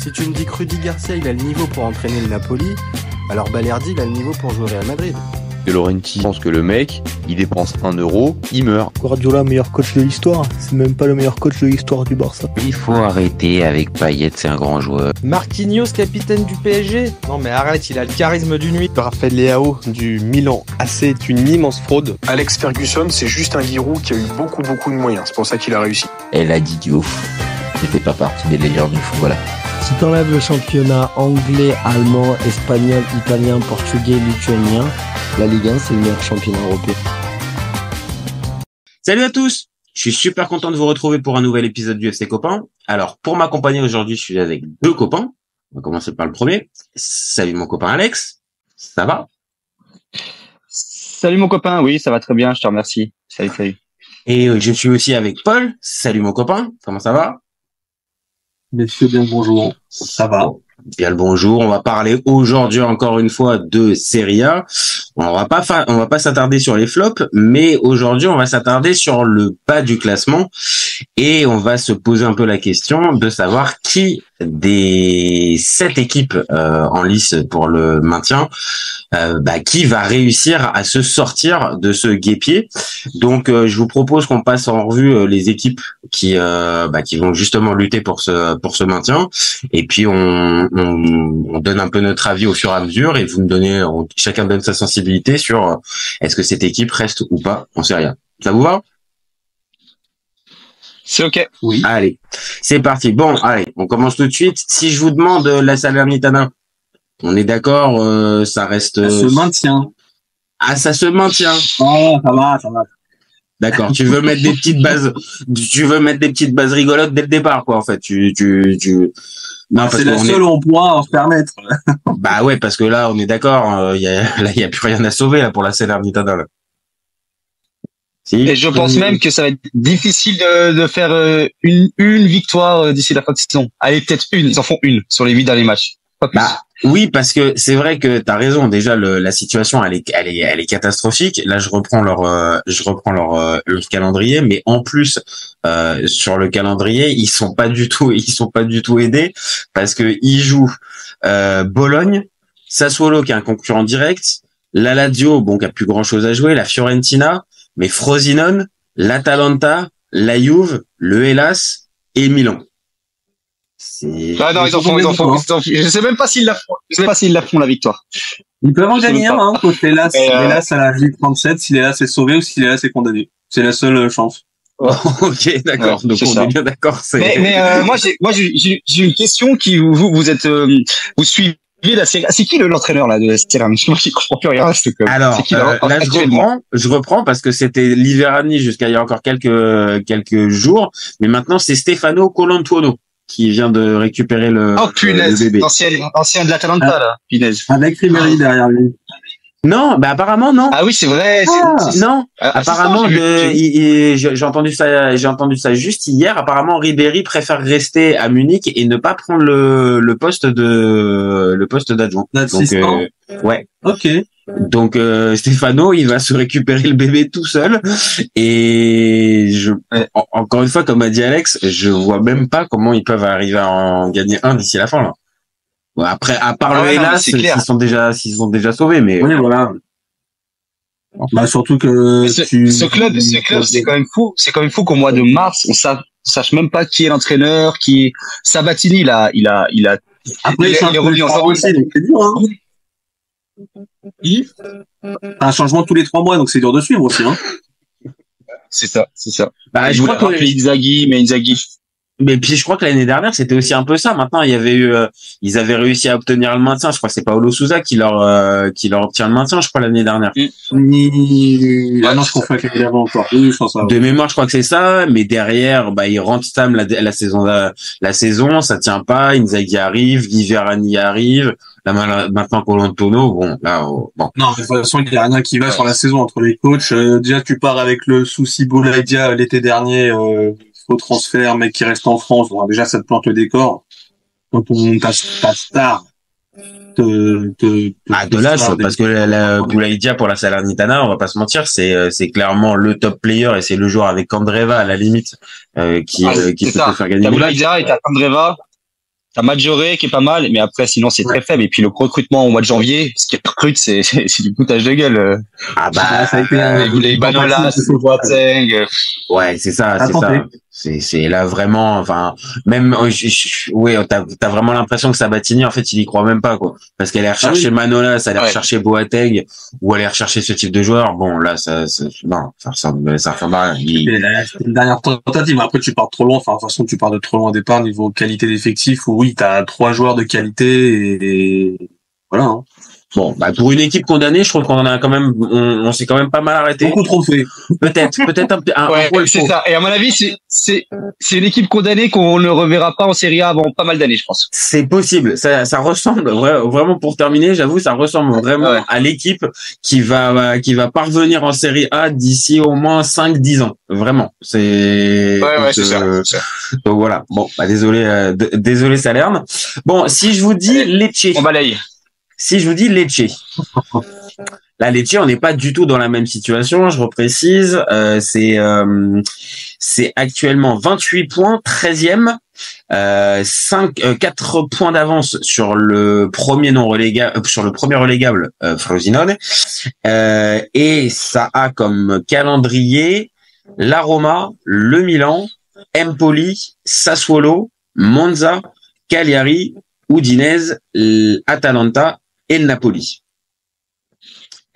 Si tu me dis que Rudy Garcia il a le niveau pour entraîner le Napoli, alors Balerdi il a le niveau pour jouer au Real Madrid. De Laurenti pense que le mec, il dépense 1 euro, il meurt. Guardiola, meilleur coach de l'histoire. C'est même pas le meilleur coach de l'histoire du Barça. Il faut arrêter avec Payet, c'est un grand joueur. Marquinhos, capitaine du PSG. Non mais arrête, il a le charisme d'une nuit. Raphaël Leao du Milan AC est une immense fraude. Alex Ferguson, c'est juste un guirou qui a eu beaucoup de moyens. C'est pour ça qu'il a réussi. Elle a dit Diouf. Il fait pas partie des légendes du football. Si t'enlèves le championnat anglais, allemand, espagnol, italien, portugais, lituanien, la Ligue 1 c'est le meilleur championnat européen. Salut à tous, je suis super content de vous retrouver pour un nouvel épisode du FC Copain. Alors pour m'accompagner aujourd'hui, je suis avec deux copains. On va commencer par le premier. Salut mon copain Alex, ça va? Salut mon copain, oui ça va très bien, je te remercie. Salut. Et je suis aussi avec Paul. Salut mon copain, comment ça va? Messieurs, bien bonjour. Ça va. Bien le bonjour. On va parler aujourd'hui encore une fois de Serie A. On va pas s'attarder sur les flops, mais aujourd'hui on va s'attarder sur le bas du classement et on va se poser un peu la question de savoir qui des 7 équipes en lice pour le maintien, qui va réussir à se sortir de ce guêpier. Donc je vous propose qu'on passe en revue les équipes qui vont justement lutter pour ce maintien, et puis on donne un peu notre avis au fur et à mesure, et chacun donne sa sensibilité sur est-ce que cette équipe reste ou pas en Serie A. Ça vous va? C'est ok. Oui. Allez, c'est parti. Bon, allez, on commence tout de suite. Si je vous demande la Salernitana, on est d'accord, ça reste. Ça se maintient. Ah, ça se maintient. Oh, ça va. D'accord. Tu veux mettre des petites bases rigolotes dès le départ, quoi. En fait, Non, c'est la seule où on pourra en se permettre. Bah ouais, parce que là, on est d'accord. Il y a plus rien à sauver là pour la Salernitana. Là. Si. Et je pense même que ça va être difficile de faire une victoire d'ici la fin de saison. Allez, peut-être une. Ils en font une sur les 8 derniers matchs. Pas plus. Bah oui, parce que c'est vrai que t'as raison. Déjà, la situation, elle est catastrophique. Là, je reprends leur calendrier, mais en plus sur le calendrier, ils sont pas du tout aidés parce que ils jouent Bologne, Sassuolo qui est un concurrent direct, la Lazio, qui a plus grand chose à jouer, la Fiorentina, mais Frosinone, l'Atalanta, la Juve, le Hellas et Milan. Ah non, ils en font. Je sais même pas s'ils la font la victoire. Ils peuvent en gagner un, contre l'Hellas. L'Hellas à la J37, si l'Hellas est sauvé ou si l'Hellas est condamné. C'est la seule chance. Ok, d'accord. Ouais, donc on est bien d'accord. Mais moi j'ai une question qui vous êtes vous suivez la série. C'est qui l'entraîneur là de la série? Moi je comprends plus rien. Alors là je reprends parce que c'était Liverani jusqu'à il y a encore quelques jours, mais maintenant c'est Stefano Colantuono qui vient de récupérer le bébé. Ancien de l'Atalanta là. Punaise. Avec Ribéry derrière lui. Non, apparemment non. Ah oui, c'est vrai. Non, apparemment j'ai entendu ça juste hier. Apparemment Ribéry préfère rester à Munich et ne pas prendre le poste d'adjoint. D'assistant. Ouais. Ok. Donc Stefano, il va se récupérer le bébé tout seul, et encore une fois, comme a dit Alex, je vois même pas comment ils peuvent arriver à en gagner un d'ici la fin là. Bon, après, à part le Hellas, s'ils sont déjà sauvés, mais oui, voilà. Surtout que ce club c'est quand même fou. C'est quand même fou qu'au mois de mars on sache même pas qui est l'entraîneur, qui est Sabatini. Il a après il est revenu en forme aussi, donc c'est dur, hein. Un changement tous les 3 mois, donc c'est dur de suivre aussi, hein. C'est ça. Je crois que Inzaghi. Mais puis je crois que l'année dernière c'était aussi un peu ça. Maintenant il y avait ils avaient réussi à obtenir le maintien. Je crois que c'est Paulo Sousa qui leur obtient le maintien. Je crois l'année dernière. Non, je confonds avec l'année d'avant encore. Oui, je pense ça. De mémoire, je crois que c'est ça. Mais derrière, ils rentrent Stam la saison, ça tient pas. Inzaghi arrive, Liverani arrive. Là maintenant Colantuono, bon. Non, mais de toute façon il y a rien qui va sur la saison entre les coachs. Déjà tu pars avec le souci Boulaïdia l'été dernier. Au transfert, mec qui reste en France, bon, déjà ça te plante le décor. Quand on ta star de l'âge, parce que la Boulaïdia pour la Salernitana, on va pas se mentir, c'est clairement le top player et c'est le joueur avec Candreva à la limite qui peut te faire gagner. Boulaïdia et t'as Candreva. T'as Maggiore qui est pas mal, mais après, sinon, c'est très faible. Et puis, le recrutement au mois de janvier, ce qui recrute, c'est du foutage de gueule. Ah bah, ça a été les Banolas, Boateng. Ouais, c'est ça, c'est ça. C'est là vraiment, enfin, même, oui, t'as vraiment l'impression que Sabatini, en fait, il y croit même pas, quoi. Parce qu'elle est rechercher Manolas, elle est rechercher Boateng, ou elle est rechercher ce type de joueur. Bon, là, non, ça ressemble à rien. C'est une dernière tentative. Après, tu pars trop loin. Enfin, de toute façon, tu pars de trop loin au départ, niveau qualité d'effectif, où oui, t'as 3 joueurs de qualité et voilà, hein. Bon, bah pour une équipe condamnée, je trouve qu'on en a quand même, on s'est quand même pas mal arrêté. Beaucoup trop fait. Peut-être un poil c'est trop. ça. Et à mon avis, c'est une équipe condamnée qu'on ne reverra pas en Série A avant pas mal d'années, je pense. C'est possible. Ça ressemble vraiment, pour terminer, j'avoue, ça ressemble vraiment à l'équipe qui va parvenir en Série A d'ici au moins 5-10 ans. Vraiment. C'est ça. Donc voilà. Bon, bah désolé Salerne. Bon, si je vous dis Lecce. On balaye. Si je vous dis Lecce. La Lecce, on n'est pas du tout dans la même situation, je reprécise. C'est actuellement 28 points, 13e, 4 points d'avance sur le premier non relégable, sur le premier relégable, Frosinone. Et ça a comme calendrier la Roma, le Milan, Empoli, Sassuolo, Monza, Cagliari, Udinese, Atalanta et le Napoli.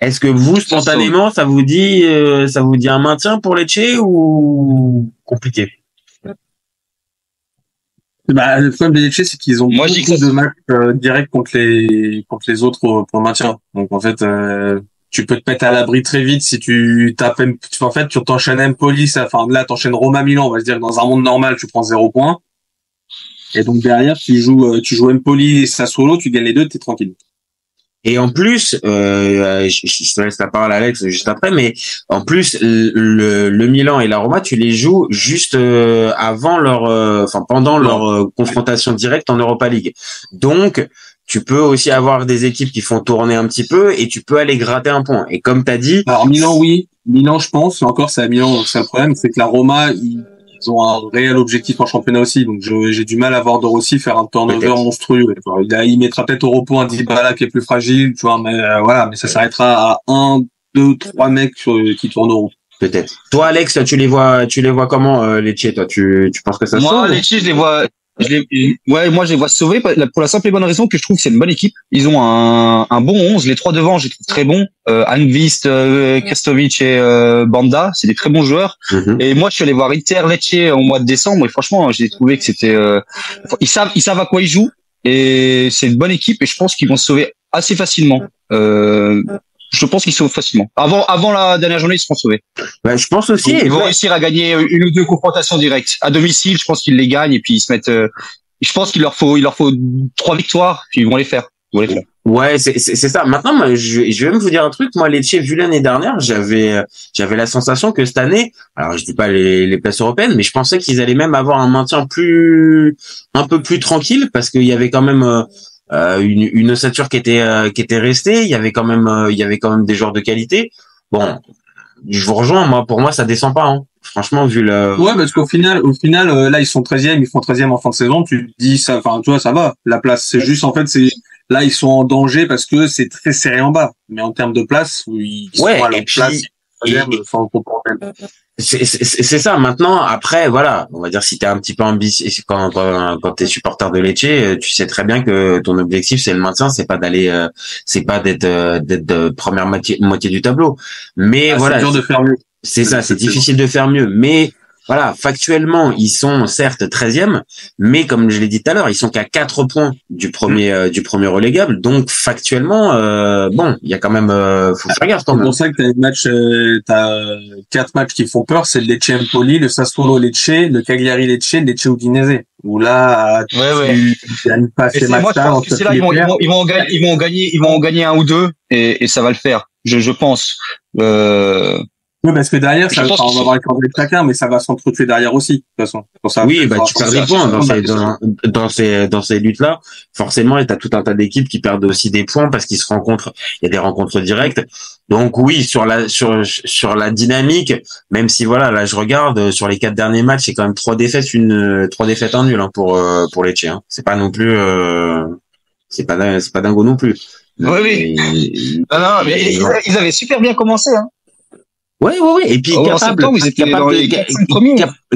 Est-ce que vous, spontanément, ça vous dit un maintien pour Lecce ou compliqué? Bah, le problème de Lecce, c'est qu'ils ont beaucoup de matchs directs contre les autres pour le maintien. Donc, en fait, tu peux te mettre à l'abri très vite si tu tapes, en fait, tu t'enchaînes Empoli, enfin, là, t'enchaînes Roma-Milan, on va se dire que dans un monde normal, tu prends 0 points. Et donc, derrière, tu joues Empoli et Sassuolo, tu gagnes les deux, t'es tranquille. Et en plus, je te laisse la parole Alex juste après, mais en plus le Milan et la Roma, tu les joues juste avant pendant leur confrontation directe en Europa League. Donc tu peux aussi avoir des équipes qui font tourner un petit peu et tu peux aller gratter un point. Et comme t'as dit, alors Milan je pense, mais encore c'est à Milan, c'est un problème, c'est que la Roma ils ont un réel objectif en championnat aussi, donc j'ai du mal à voir De Rossi faire un turnover monstrueux. Il mettra peut-être au repos un Dybala qui est plus fragile, tu vois, mais voilà, mais ça s'arrêtera à 1, 2, 3 mecs qui tourneront. Peut-être. Toi, Alex, tu les vois comment Lecce? Toi, tu penses que ça sauve? Moi, Lecce, moi je les vois sauver pour la simple et bonne raison que je trouve que c'est une bonne équipe. Ils ont un bon 11, les 3 devant, je les trouve très bons. Anvist, Krestovic et Banda, c'est des très bons joueurs. Et moi je suis allé voir Inter Lecce au mois de décembre et franchement, j'ai trouvé que c'était ils savent à quoi ils jouent et c'est une bonne équipe et je pense qu'ils vont se sauver assez facilement. Je pense qu'ils sauvent facilement. Avant la dernière journée, ils seront sauvés. Bah, je pense aussi. Ils vont réussir à gagner 1 ou 2 confrontations directes. À domicile, je pense qu'ils les gagnent et puis ils se mettent, je pense qu'il leur faut 3 victoires, puis ils vont les faire. Ouais, c'est ça. Maintenant, moi, je vais même vous dire un truc. Moi, Lecce, vu l'année dernière, j'avais la sensation que cette année, alors je dis pas les places européennes, mais je pensais qu'ils allaient même avoir un maintien un peu plus tranquille parce qu'il y avait quand même, une ossature qui était restée, il y avait quand même des joueurs de qualité. Bon, je vous rejoins, pour moi ça descend pas, hein. Franchement, vu le... Ouais, parce qu'au final, là, ils sont 13e, ils font 13e en fin de saison, tu te dis ça, enfin, tu vois, ça va. La place, c'est juste, en fait, là, ils sont en danger parce que c'est très serré en bas. Mais en termes de place, ils sont à leur place. C'est ça. Maintenant, après, voilà, on va dire si t'es un petit peu ambitieux, quand t'es supporter de Lecce, tu sais très bien que ton objectif c'est le maintien, c'est pas d'être de première moitié du tableau. Mais voilà, c'est dur de faire mieux. C'est ça, c'est difficile de faire mieux. Mais voilà, factuellement, ils sont certes 13e, mais comme je l'ai dit tout à l'heure, ils sont qu'à 4 points du premier relégable. Donc factuellement, bon, il y a quand même, faut faire gaffe quand même. C'est pour ça que t'as 4 matchs qui font peur, c'est le Lecce Empoli, le Sassuolo Lecce, le Cagliari Lecce, le Lecce Udinese. Où là, tu gagnes pas ces matchs-là. Ils vont en gagner 1 ou 2 et ça va le faire. Je pense. Oui, parce que derrière, ça, Je pense on que va avoir les coordonnées de chacun, mais ça va s'entretuer derrière aussi, de toute façon. Pour ça, Oui, tu perds des points dans ces luttes-là. Forcément, t'as tout un tas d'équipes qui perdent aussi des points parce qu'ils se rencontrent. Il y a des rencontres directes. Donc oui, sur la dynamique, même si voilà, là je regarde sur les 4 derniers matchs, c'est quand même 3 défaites, un nul hein, pour Lecce. Hein. C'est pas non plus, c'est pas dingo non plus. Oui. Non, mais ils avaient super bien commencé. Hein. Oui. Et puis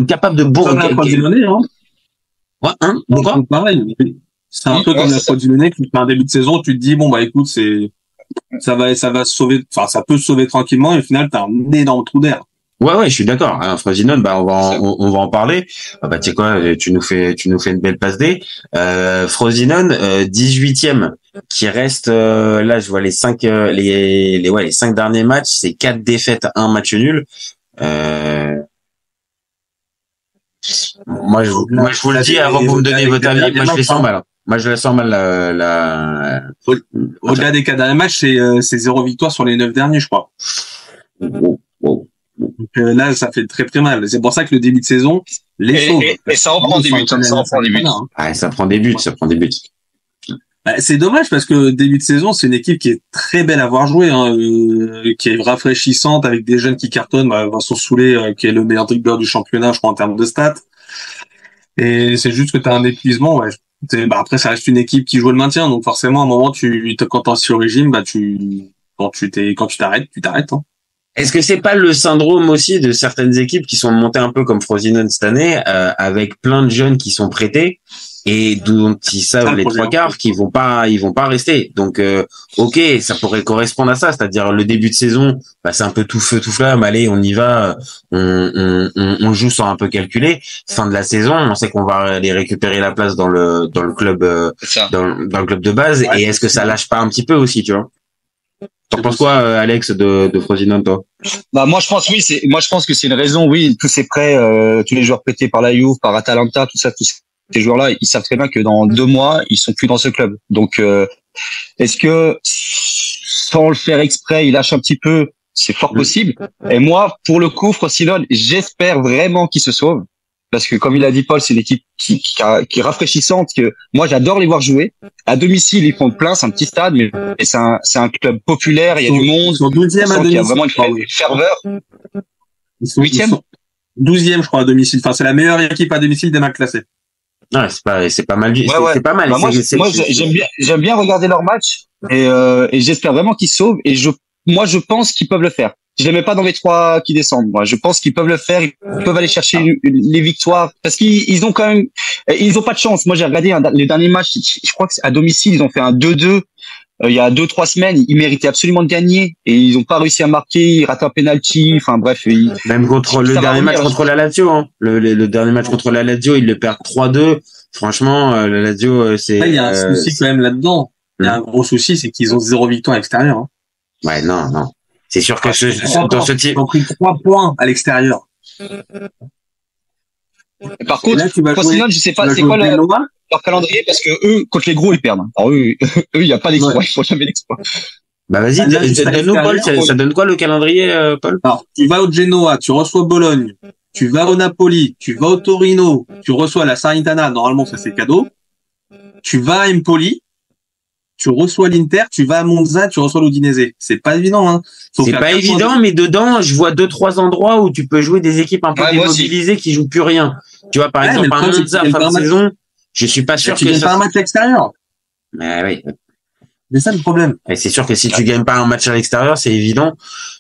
capable de bon. Comme la Frosinone, hein. Ouais, hein. Pourquoi? Pareil. C'est un peu comme la Frosinone qui fait un début de saison, tu te dis bon bah écoute, ça va se sauver, enfin ça peut se sauver tranquillement et au final t'as un énorme trou d'air. Ouais, je suis d'accord. Frosinone, on va en parler. Tu sais quoi, tu nous fais une belle passe D. Frosinone, 18e, qui reste, là, je vois les 5 derniers matchs, c'est 4 défaites, 1 match nul. Moi, je vous le dis avant que vous me donniez votre avis, moi, je les sens mal. Moi, je la sens mal, Au-delà des 4 derniers matchs, c'est 0 victoire sur les 9 derniers, je crois. Wow. Donc là, ça fait très très mal. C'est pour ça que le début de saison, et ça reprend des buts. Ouais, ça prend des buts. Bah, c'est dommage parce que début de saison, c'est une équipe qui est très belle à voir jouer, hein, qui est rafraîchissante avec des jeunes qui cartonnent. Vincent Soulet, qui est le meilleur dribbleur du championnat, je crois, en termes de stats. Et c'est juste que t'as un épuisement, ouais. Après, ça reste une équipe qui joue le maintien, donc forcément, à un moment, quand t'es sur le régime, quand tu t'arrêtes, tu t'arrêtes, hein. Est-ce que c'est pas le syndrome aussi de certaines équipes qui sont montées un peu comme Frosinone cette année, avec plein de jeunes qui sont prêtés et dont ils savent les 3/4 qu'ils vont pas rester. Donc ok, ça pourrait correspondre à ça, c'est-à-dire le début de saison, c'est un peu tout feu tout flamme, allez, on y va, on joue sans un peu calculer. Fin de la saison, on sait qu'on va aller récupérer la place dans le club dans le club de base. Ouais, et est-ce que ça lâche pas un petit peu aussi, tu vois? T'en penses quoi, Alex, de Frosinone, toi? Moi, je pense que c'est une raison, oui, tous ces prêts, tous les joueurs prêtés par la Juve, par Atalanta, tous ces joueurs-là, ils savent très bien que dans 2 mois, ils sont plus dans ce club. Donc, est-ce que, sans le faire exprès, ils lâchent un petit peu? C'est fort possible. Et moi, pour le coup, Frosinone, j'espère vraiment qu'ils se sauvent. Parce que, comme il a dit Paul, c'est une équipe qui est rafraîchissante, que moi, j'adore les voir jouer. À domicile, ils font le plein, c'est un petit stade, mais c'est un club populaire, il y a du monde. Ils sont 12e à domicile. Il y a vraiment une ferveur. 8e? 12e, je crois, à domicile. Enfin, c'est la meilleure équipe à domicile des mal classés. Ouais, c'est pas mal. C'est pas mal. Moi, j'aime bien regarder leurs matchs et j'espère vraiment qu'ils sauvent et moi, je pense qu'ils peuvent le faire. Je les mets pas dans les 3 qui descendent. Moi, je pense qu'ils peuvent le faire. Ils peuvent aller chercher les victoires parce qu'ils ont quand même, ils ont pas de chance. Moi, j'ai regardé les derniers matchs. Je crois que à domicile, ils ont fait un 2-2. Il y a 2-3 semaines, ils méritaient absolument de gagner et ils ont pas réussi à marquer. Ils ratent un penalty. Enfin bref. Même contre le dernier match contre la Lazio, hein. Le dernier match contre la Lazio, ils le perdent 3-2. Franchement, la Lazio, c'est. Il y a un souci quand même là-dedans. Il y a un gros souci, c'est qu'ils ont 0 victoire à l'extérieur. Hein. Ouais, non. C'est sûr que dans ce type. Ils ont pris 3 points à l'extérieur. Par contre, Frosinone, je sais pas, c'est quoi leur calendrier, parce que eux, contre les gros, ils perdent. Alors eux, il n'y a pas d'exploit, il faut jamais l'exploit. Vas-y, donne-nous, Paul, ça donne quoi le calendrier, Paul? Alors, tu vas au Genoa, tu reçois Bologne, tu vas au Napoli, tu vas au Torino, tu reçois la Salernitana, normalement ça c'est cadeau. Tu vas à Empoli, tu reçois l'Inter, tu vas à Monza, tu reçois l'Udinese. C'est pas évident, hein. C'est pas évident, mais dedans, je vois 2-3 endroits où tu peux jouer des équipes un peu démobilisées qui jouent plus rien. Tu vois, par exemple, à Monza, fin de saison, je suis pas sûr que tu pas un match à l'extérieur. Mais oui. C'est ça le problème. Et c'est sûr que si tu gagnes pas un match à l'extérieur, c'est évident.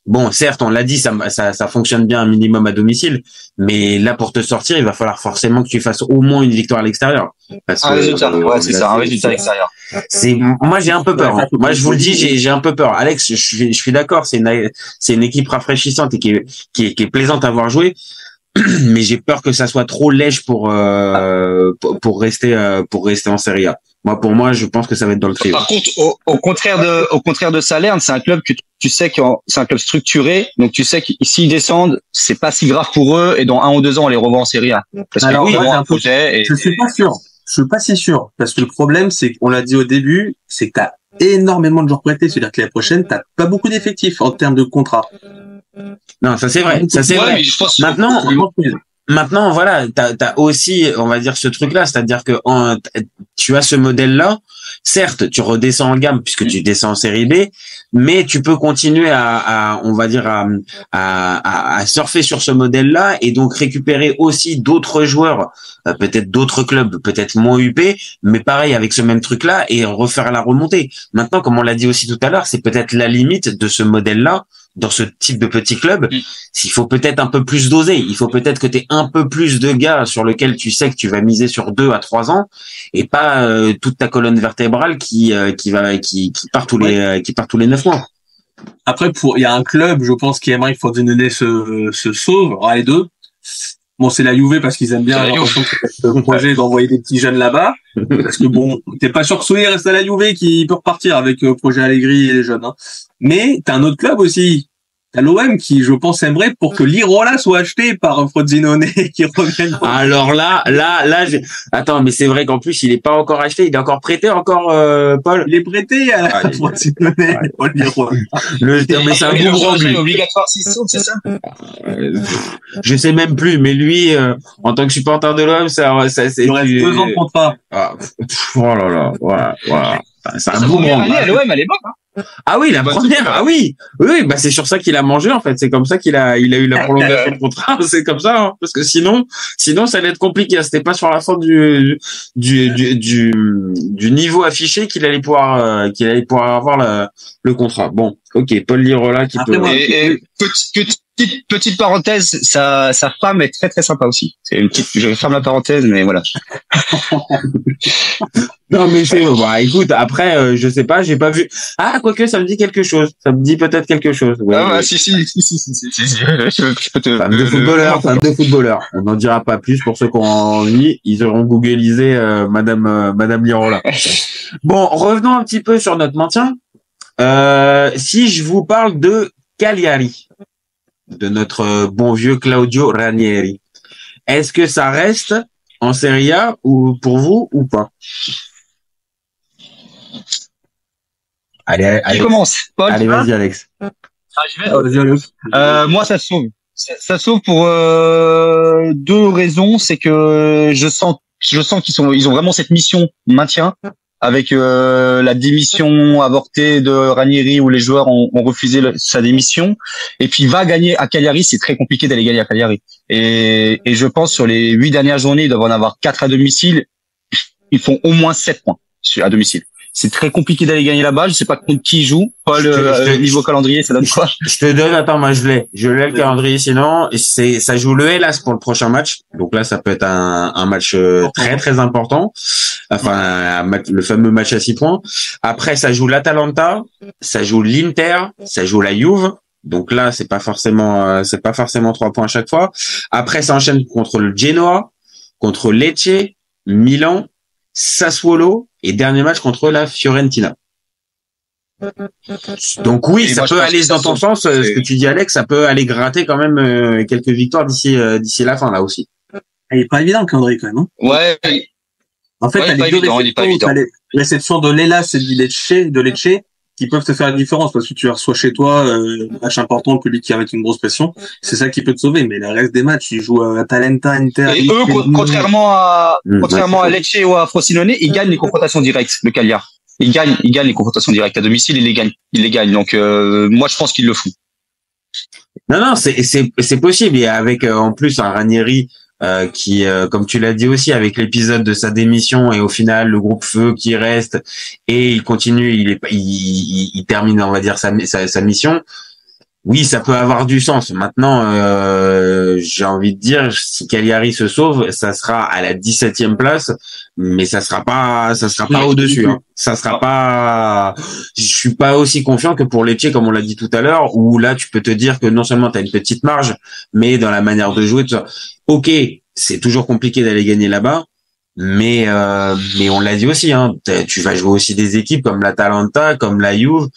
Bon, certes, on l'a dit, ça fonctionne bien un minimum à domicile, mais là, pour te sortir, il va falloir forcément que tu fasses au moins une victoire à l'extérieur. Un résultat, c'est ça, un résultat à l'extérieur. Moi, j'ai un peu peur. Hein. Moi, je vous le dis, j'ai un peu peur. Alex, je suis d'accord, c'est une équipe rafraîchissante et qui est plaisante à voir jouer. Mais j'ai peur que ça soit trop léger pour rester en Serie A. Pour moi, je pense que ça va être dans le trio. Par contre, au contraire de Salerne, c'est un club que tu sais que c'est un club structuré, donc tu sais que s'ils descendent, c'est pas si grave pour eux, et dans 1 ou 2 ans, on les revoit en Serie A. Parce alors, je suis pas sûr. Je suis pas si sûr. Parce que le problème, c'est qu'on l'a dit au début, c'est que t'as énormément de joueurs prêtés. C'est-à-dire que l'année prochaine, t'as pas beaucoup d'effectifs en termes de contrat. Non, ça c'est vrai, ça c'est Ouais, vrai. mais je pense Maintenant, voilà, t'as aussi, on va dire, ce truc-là, c'est-à-dire que tu as ce modèle-là. Certes, tu redescends en gamme puisque tu descends en série B, mais tu peux continuer on va dire, à surfer sur ce modèle-là et donc récupérer aussi d'autres joueurs, peut-être d'autres clubs, peut-être moins UP, mais pareil avec ce même truc-là et refaire la remontée. Maintenant, comme on l'a dit aussi tout à l'heure, c'est peut-être la limite de ce modèle-là. Dans ce type de petit club, il faut peut-être un peu plus doser. Il faut peut-être que tu aies un peu plus de gars sur lesquels tu sais que tu vas miser sur 2 à 3 ans et pas toute ta colonne vertébrale qui part tous les 9 mois. Après, il y a un club, je pense, qui aimerait que Frosinone se sauve. Alors, les deux. Bon, c'est la Juve parce qu'ils aiment bien le projet d'envoyer des petits jeunes là-bas. Parce que bon, t'es pas sûr que Souillet reste à la Juve qui peut repartir avec le projet Allegri et les jeunes, hein. Mais t'as un autre club aussi. T'as l'OM qui, je pense, aimerait pour que l'Irola soit acheté par Frosinone qui revienne. Alors là, attends, mais c'est vrai qu'en plus, il est pas encore acheté, il est encore prêté encore, Paul. Il est prêté à Frosinone, Paul L'Irola. Mais c'est un boomerang, lui. Obligatoire 6 c'est ça? Je sais même plus, mais lui, en tant que supporter de l'OM, ça c'est. Il reste 2 ans de contrat. Oh là là, voilà. C'est un boomerang. L'année à l'OM, elle est bonne, hein. Ah oui, la première, ah oui, bah c'est sur ça qu'il a mangé en fait. C'est comme ça qu'il a eu la prolongation de contrat. C'est comme ça, hein, parce que sinon, ça allait être compliqué. C'était pas sur la fin du niveau affiché qu'il allait pouvoir avoir le contrat. Bon, ok, Paul Lirola qui peut. Petite parenthèse, sa femme est très très sympa aussi. Je ferme la parenthèse, mais voilà. Non mais écoute, après je sais pas, j'ai pas vu. Ah, quoique ça me dit quelque chose. Ça me dit peut-être quelque chose. Ouais, si. Femme de footballeur. On n'en dira pas plus pour ceux qui ont envie. Ils auront googlisé Madame Lirola. Bon, revenons un petit peu sur notre maintien. Si je vous parle de Cagliari, de notre bon vieux Claudio Ranieri, est-ce que ça reste en Serie A ou pour vous ou pas? Allez, qui commence? Paul, allez, vas-y, Alex. Moi, ça sauve. Ça sauve pour 2 raisons. C'est que je sens qu'ils ont vraiment cette mission maintien avec la démission avortée de Ranieri où les joueurs ont refusé sa démission. Et puis va gagner à Cagliari, c'est très compliqué d'aller gagner à Cagliari. Et je pense sur les 8 dernières journées, ils doivent en avoir 4 à domicile. Ils font au moins 7 points à domicile. C'est très compliqué d'aller gagner là-bas. Je sais pas contre qui joue. Paul, niveau calendrier, ça donne quoi? Je te donne, attends, moi je l'ai le calendrier sinon. Ça joue le Hellas pour le prochain match. Donc là, ça peut être un match très très important. Enfin, le fameux match à 6 points. Après, ça joue l'Atalanta, ça joue l'Inter, ça joue la Juve. Donc là, c'est pas forcément 3 points à chaque fois. Après, ça enchaîne contre le Genoa, contre Lecce, Milan, Sassuolo et dernier match contre la Fiorentina. Donc oui, ça peut aller dans ton sens, ce que tu dis Alex, ça peut aller gratter quand même quelques victoires d'ici la fin là aussi. Il est pas évident le calendrier quand même, hein. Ouais. En fait, t'as les deux réceptions, t'as les réceptions de l'Hellas et de Lecce qui peuvent te faire la différence parce que tu reçois chez toi match important, le public qui est avec une grosse pression, c'est ça qui peut te sauver. Mais le reste des matchs, ils jouent à Atalanta, Inter. Et eux, contrairement à Lecce ou à Frosinone, ils gagnent les confrontations directes, le Cagliari. Ils gagnent les confrontations directes à domicile, ils les gagnent. Donc moi, je pense qu'ils le font. Non, c'est possible. Et avec en plus un Ranieri qui, comme tu l'as dit aussi, avec l'épisode de sa démission et au final le groupe feu qui reste et il continue, il termine, on va dire sa mission. Oui, ça peut avoir du sens. Maintenant, j'ai envie de dire, si Cagliari se sauve, ça sera à la 17e place, mais ça sera pas au-dessus, hein. Ça sera pas, je suis pas aussi confiant que pour Lecce, comme on l'a dit tout à l'heure, où là, tu peux te dire que non seulement tu as une petite marge, mais dans la manière de jouer, tout ça. Ok, c'est toujours compliqué d'aller gagner là-bas, mais on l'a dit aussi, hein. Tu vas jouer aussi des équipes comme l'Atalanta, comme la Juve.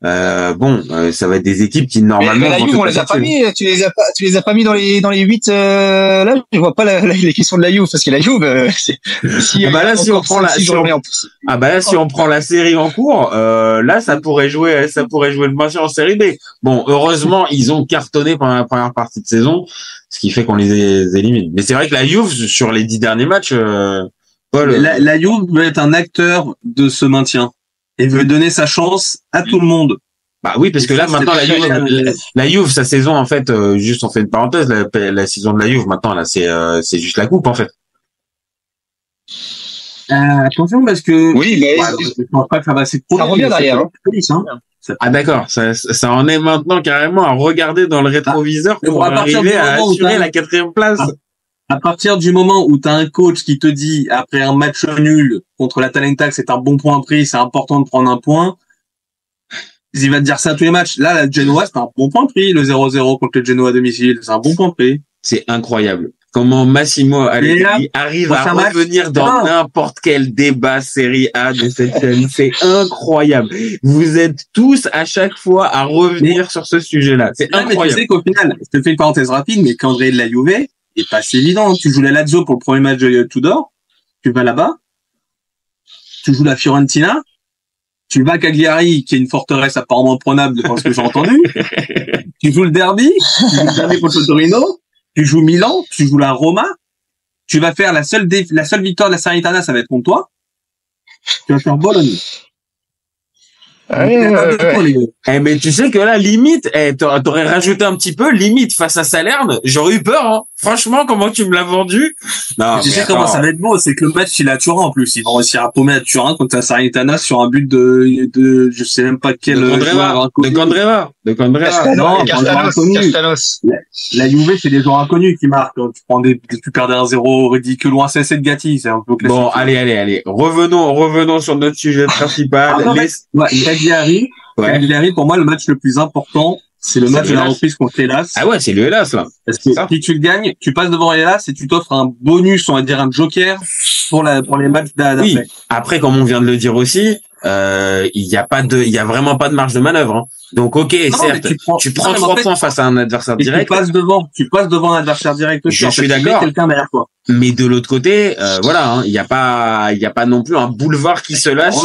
Ça va être des équipes qui normalement. Mais la Juve, on les a pas mis. Tu les as pas mis dans les 8. Là, je vois pas les questions de la Juve parce que la Juve. Si on prend la série en cours, là, ça pourrait jouer le maintien en série B. Bon, heureusement, ils ont cartonné pendant la première partie de saison, ce qui fait qu'on les élimine. Mais c'est vrai que la Juve, sur les 10 derniers matchs, Paul, la Juve veut être un acteur de ce maintien et veut donner sa chance à tout le monde. Bah oui, parce que là, maintenant, la Juve, sa saison, en fait, juste on fait une parenthèse, la saison de la Juve, maintenant, là, c'est juste la coupe, en fait. Attention, parce que... Oui, mais... je pense pas que ça va s'écrouler. Ça revient derrière. Ah d'accord, ça en est maintenant carrément à regarder dans le rétroviseur pour arriver à assurer la 4e place. À partir du moment où tu as un coach qui te dit, après un match nul contre l'Atalanta, c'est un bon point pris, c'est important de prendre un point, il va te dire ça à tous les matchs. Là, la Genoa, c'est un bon point pris, le 0-0 contre le Genoa à domicile, c'est un bon point pris. C'est incroyable. Comment Massimo Allegri arrive à revenir dans n'importe quel débat Série A de cette chaîne. C'est incroyable. Vous êtes tous à chaque fois à revenir sur ce sujet-là. C'est incroyable. Mais tu sais qu'au final, je te fais une parenthèse rapide, mais Candré de la Juve, c'est pas si évident. Tu joues la Lazio pour le premier match de Tudor, tu vas là-bas, tu joues la Fiorentina, tu vas à Cagliari, qui est une forteresse apparemment prenable, de ce que j'ai entendu, tu joues le derby contre le Torino, tu joues Milan, tu joues la Roma, tu vas faire la seule victoire de la Salernitana, ça va être contre toi, tu vas faire Bologne. Mais tu sais que là, limite, t'aurais rajouté un petit peu, limite, face à Salerne, j'aurais eu peur, hein. Franchement, comment tu me l'as vendu? Non, tu sais comment ça va être beau, c'est que le match, il est à Turin, en plus. Ils vont réussir à paumer à Turin contre la Salernitana sur un but de je sais même pas quel. De Candreva. Non, Castanos. La Juve, c'est des joueurs inconnus qui marquent. Tu perds un 0 ridicule ou un CSC de Gatti, c'est un peu classique. Bon, allez. Revenons sur notre sujet principal. Cagliari, pour moi, le match le plus important, c'est le match de la reprise contre Hellas. Ah ouais, c'est le Hellas, là. Parce que si tu le gagnes, tu passes devant Hellas et tu t'offres un bonus, on va dire un joker pour les matchs d'après. Oui. Après, comme on vient de le dire aussi, il y a vraiment pas de marge de manœuvre, hein. Donc, ok, certes, tu prends 3 points face à un adversaire direct. Tu passes devant un adversaire direct aussi. Je suis d'accord. Quelqu'un derrière toi. Mais de l'autre côté, voilà, il y a pas non plus un boulevard qui se lâche,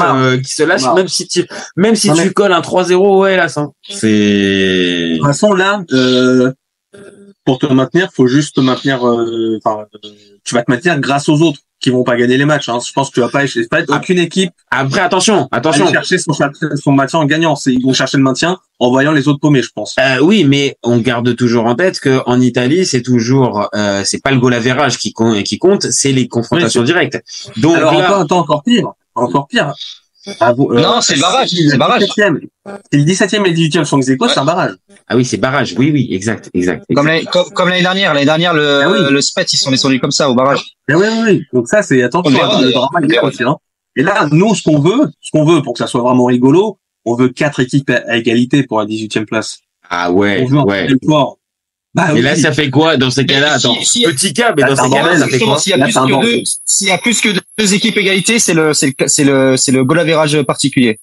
même si tu colles un 3-0, ouais, là, ça. C'est... De toute façon, là, pour te maintenir, faut juste te maintenir, tu vas te maintenir grâce aux autres qui vont pas gagner les matchs, hein. Je pense que tu vas pas être aucune équipe. Après, attention. Aller chercher son maintien en gagnant. Ils vont chercher le maintien en voyant les autres paumer, je pense. Oui, mais on garde toujours en tête que en Italie, c'est toujours, c'est pas le goal average qui compte, c'est les confrontations directes. Donc, alors, là, encore pire. Non, c'est le barrage. C'est le barrage. C'est le 17e et le 18e sont ex aequo, c'est un barrage. Ah oui, c'est barrage. Oui, exact. Comme l'année dernière. L'année dernière, le Spet, ils sont descendus comme ça au barrage. Oui. Donc ça, c'est, attention, le drama, il est aussi, hein. Et là, nous, ce qu'on veut pour que ça soit vraiment rigolo, on veut 4 équipes à égalité pour la 18e place. Ah ouais, on veut un fort. Mais là, ça fait quoi dans ces cas-là? Attends, petit cas, mais dans ces cas-là, ça fait quoi? S'il y a plus que 2 équipes égalité, c'est le goal average particulier.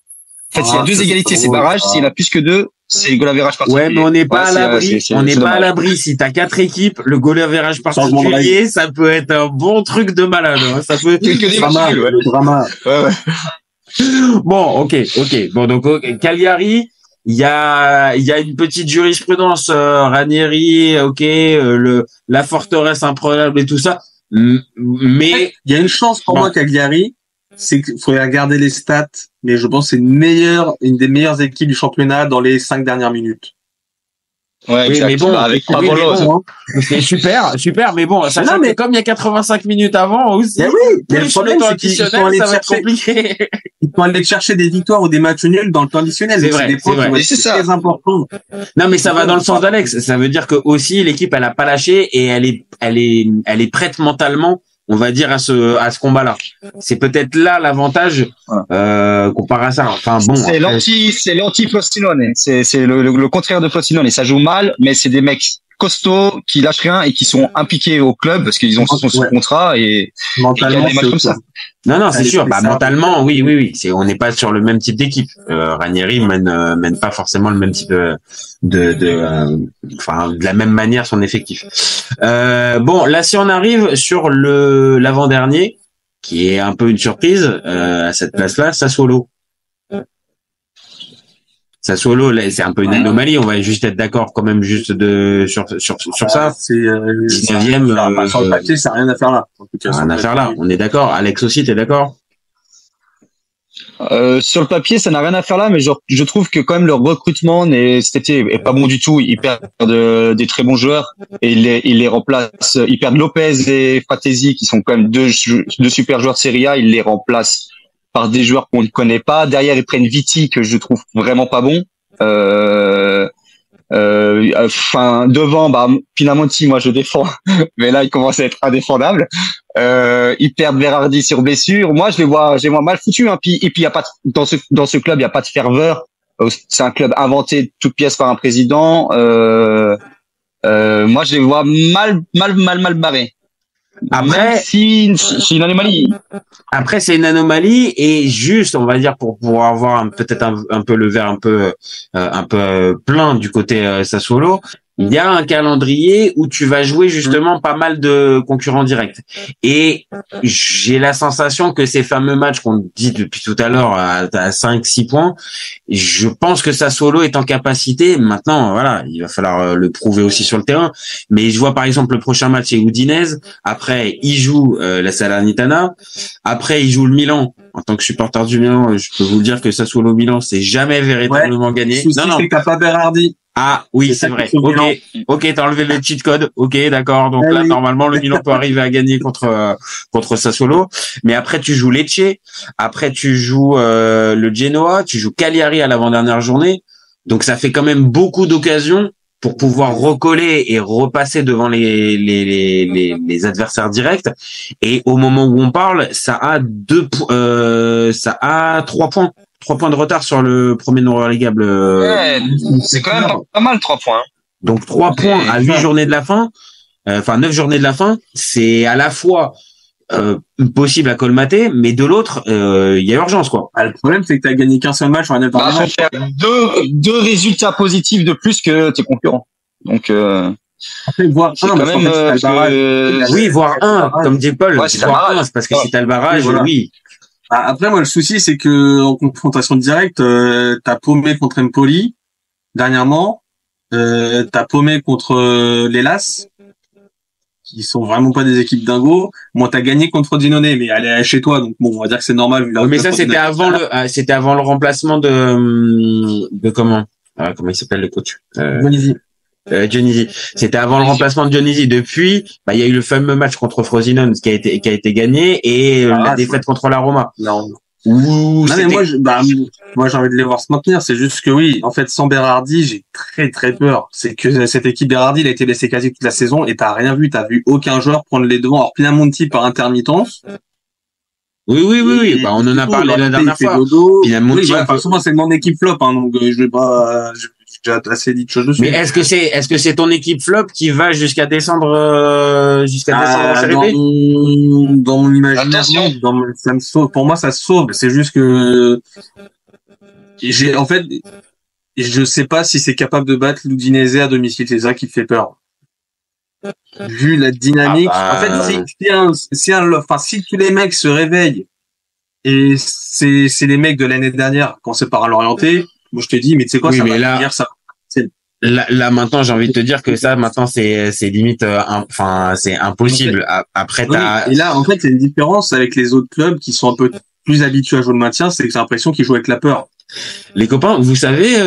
En fait, s'il y a 2 égalités, c'est barrage. S'il y en a plus que 2, c'est le goal average particulier. Ouais, mais on n'est pas à l'abri. On n'est pas à l'abri. Si t'as 4 équipes, le goal average particulier, ça peut être un bon truc de malade, hein. Ça peut être drama. Ouais. Bon, ok. Bon, donc, Cagliari, il y a une petite jurisprudence, Ranieri, la forteresse imprenable et tout ça. Mais il y a une chance pour moi, Cagliari, c'est qu'il faudrait regarder les stats, mais je pense que c'est une des meilleures équipes du championnat dans les 5 dernières minutes. Ouais, oui, mais bon, avec c'est super, mais bon, sachant que comme il y a 85 minutes avant aussi, mais le problème, c'est qu'ils vont aller chercher, ils vont aller chercher des victoires ou des matchs nuls dans le temps additionnel. C'est vrai. C'est très important. Non, mais ça va dans le sens d'Alex. Ça veut dire que aussi, l'équipe, elle a pas lâché et elle est prête mentalement, on va dire, à ce combat-là. C'est peut-être là l'avantage, comparé à ça. Enfin, bon. C'est l'anti Frosinone. C'est le contraire de Frosinone. Ça joue mal, mais c'est des mecs costauds, qui lâchent rien et qui sont impliqués au club parce qu'ils sont sous contrat et mentalement, des matchs comme ça. Non, c'est sûr. Bah, mentalement, oui. On n'est pas sur le même type d'équipe. Ranieri mène pas forcément le même type de la même manière son effectif. Bon, là, si on arrive sur l'avant-dernier, qui est un peu une surprise, à cette place-là, Sassuolo. Sassuolo, là, c'est un peu une anomalie. On va juste être d'accord quand même sur ça. C'est 19e. Sur le papier, ça n'a rien à faire là. Rien à faire là. On est d'accord. Alex aussi, t'es d'accord? Sur le papier, ça n'a rien à faire là, mais je trouve que quand même leur recrutement cet été est pas bon du tout. Ils perdent des très bons joueurs et ils les remplacent. Ils perdent Lopez et Fratesi, qui sont quand même deux super joueurs de Serie A. Ils les remplacent par des joueurs qu'on ne connaît pas. Derrière, ils prennent Viti, que je trouve vraiment pas bon. Devant, Pinamonti, moi je défends, mais là il commence à être indéfendable. Ils perdent Berardi sur blessure. Moi je les vois mal foutus. Hein. Et puis il y a pas dans ce club, il y a pas de ferveur. C'est un club inventé de toutes pièces par un président. Moi je les vois mal barrés. Après, c'est une anomalie. Après, c'est une anomalie et juste, on va dire, pour pouvoir avoir peut-être un peu le verre un peu plein du côté Sassuolo, il y a un calendrier où tu vas jouer justement pas mal de concurrents directs. Et j'ai la sensation que ces fameux matchs qu'on dit depuis tout à l'heure à 5-6 points, je pense que Sassuolo est en capacité. Maintenant, voilà, il va falloir le prouver aussi sur le terrain. Mais je vois par exemple le prochain match c'est Udinese. Après, il joue la Salernitana. Après, il joue le Milan. En tant que supporter du Milan, je peux vous le dire que Sassuolo-Milan, c'est jamais véritablement gagné. Non, c'est que t'as pas Berardi. Ah oui, c'est vrai. Ok, t'as enlevé le cheat code. Ok, d'accord. Donc là, normalement, le Milan peut arriver à gagner contre Sassuolo. Mais après, tu joues Lecce. Après, tu joues le Genoa. Tu joues Cagliari à l'avant-dernière journée. Donc ça fait quand même beaucoup d'occasions pour pouvoir recoller et repasser devant les adversaires directs. Et au moment où on parle, ça a 3 points. 3 points de retard sur le premier non relégable. C'est quand même pas mal 3 points. Donc 3 points à 8 journées de la fin, 9 journées de la fin, c'est à la fois possible à colmater, mais de l'autre, il y a urgence quoi. Le problème c'est que tu as gagné qu'un seul match sur la faut faire deux résultats positifs de plus que tes concurrents. Donc après, voir oui, voir un, comme dit Paul, voir un, c'est parce que si t'as le barrage, oui. Après, moi, le souci, c'est que en confrontation directe, t'as paumé contre Empoli dernièrement, t'as paumé contre l'Hellas, qui sont vraiment pas des équipes dingo. Moi, t'as gagné contre Frosinone, mais elle est chez toi, donc bon, on va dire que c'est normal. Mais ça, c'était avant le remplacement de comment il s'appelle le coach? Dionisi. C'était avant le remplacement de Dionisi. Depuis, il y a eu le fameux match contre Frosinone qui a été gagné et la défaite contre la Roma. Non, mais moi, j'ai envie de les voir se maintenir. C'est juste que oui, en fait, sans Berardi, j'ai très très peur. C'est que cette équipe Berardi, il a été blessé quasi toute la saison et t'as rien vu. T'as vu aucun joueur prendre les devants. Alors Pinamonti par intermittence. Oui. On en a parlé la dernière fois. Pinamonti. Souvent c'est mon équipe flop, hein, donc je vais pas. J'ai assez dit de choses dessus. Mais est-ce que c'est ton équipe flop qui va jusqu'à descendre en Série B? Dans mon imaginaire, ça me sauve. Pour moi, ça se sauve. C'est juste que je sais pas si c'est capable de battre l'Udinese à domicile. C'est ça qui me fait peur. Vu la dynamique. En fait, si tous les mecs se réveillent et c'est les mecs de l'année dernière quand c'est par l'orienté. Moi, je te dis, mais tu sais quoi, ça va finir ça. Là, maintenant, j'ai envie de te dire que ça, maintenant, c'est limite, c'est impossible. Après, et là, en fait, il y a une différence avec les autres clubs qui sont un peu plus habitués à jouer le maintien, c'est que j'ai l'impression qu'ils jouent avec la peur. Les copains, vous savez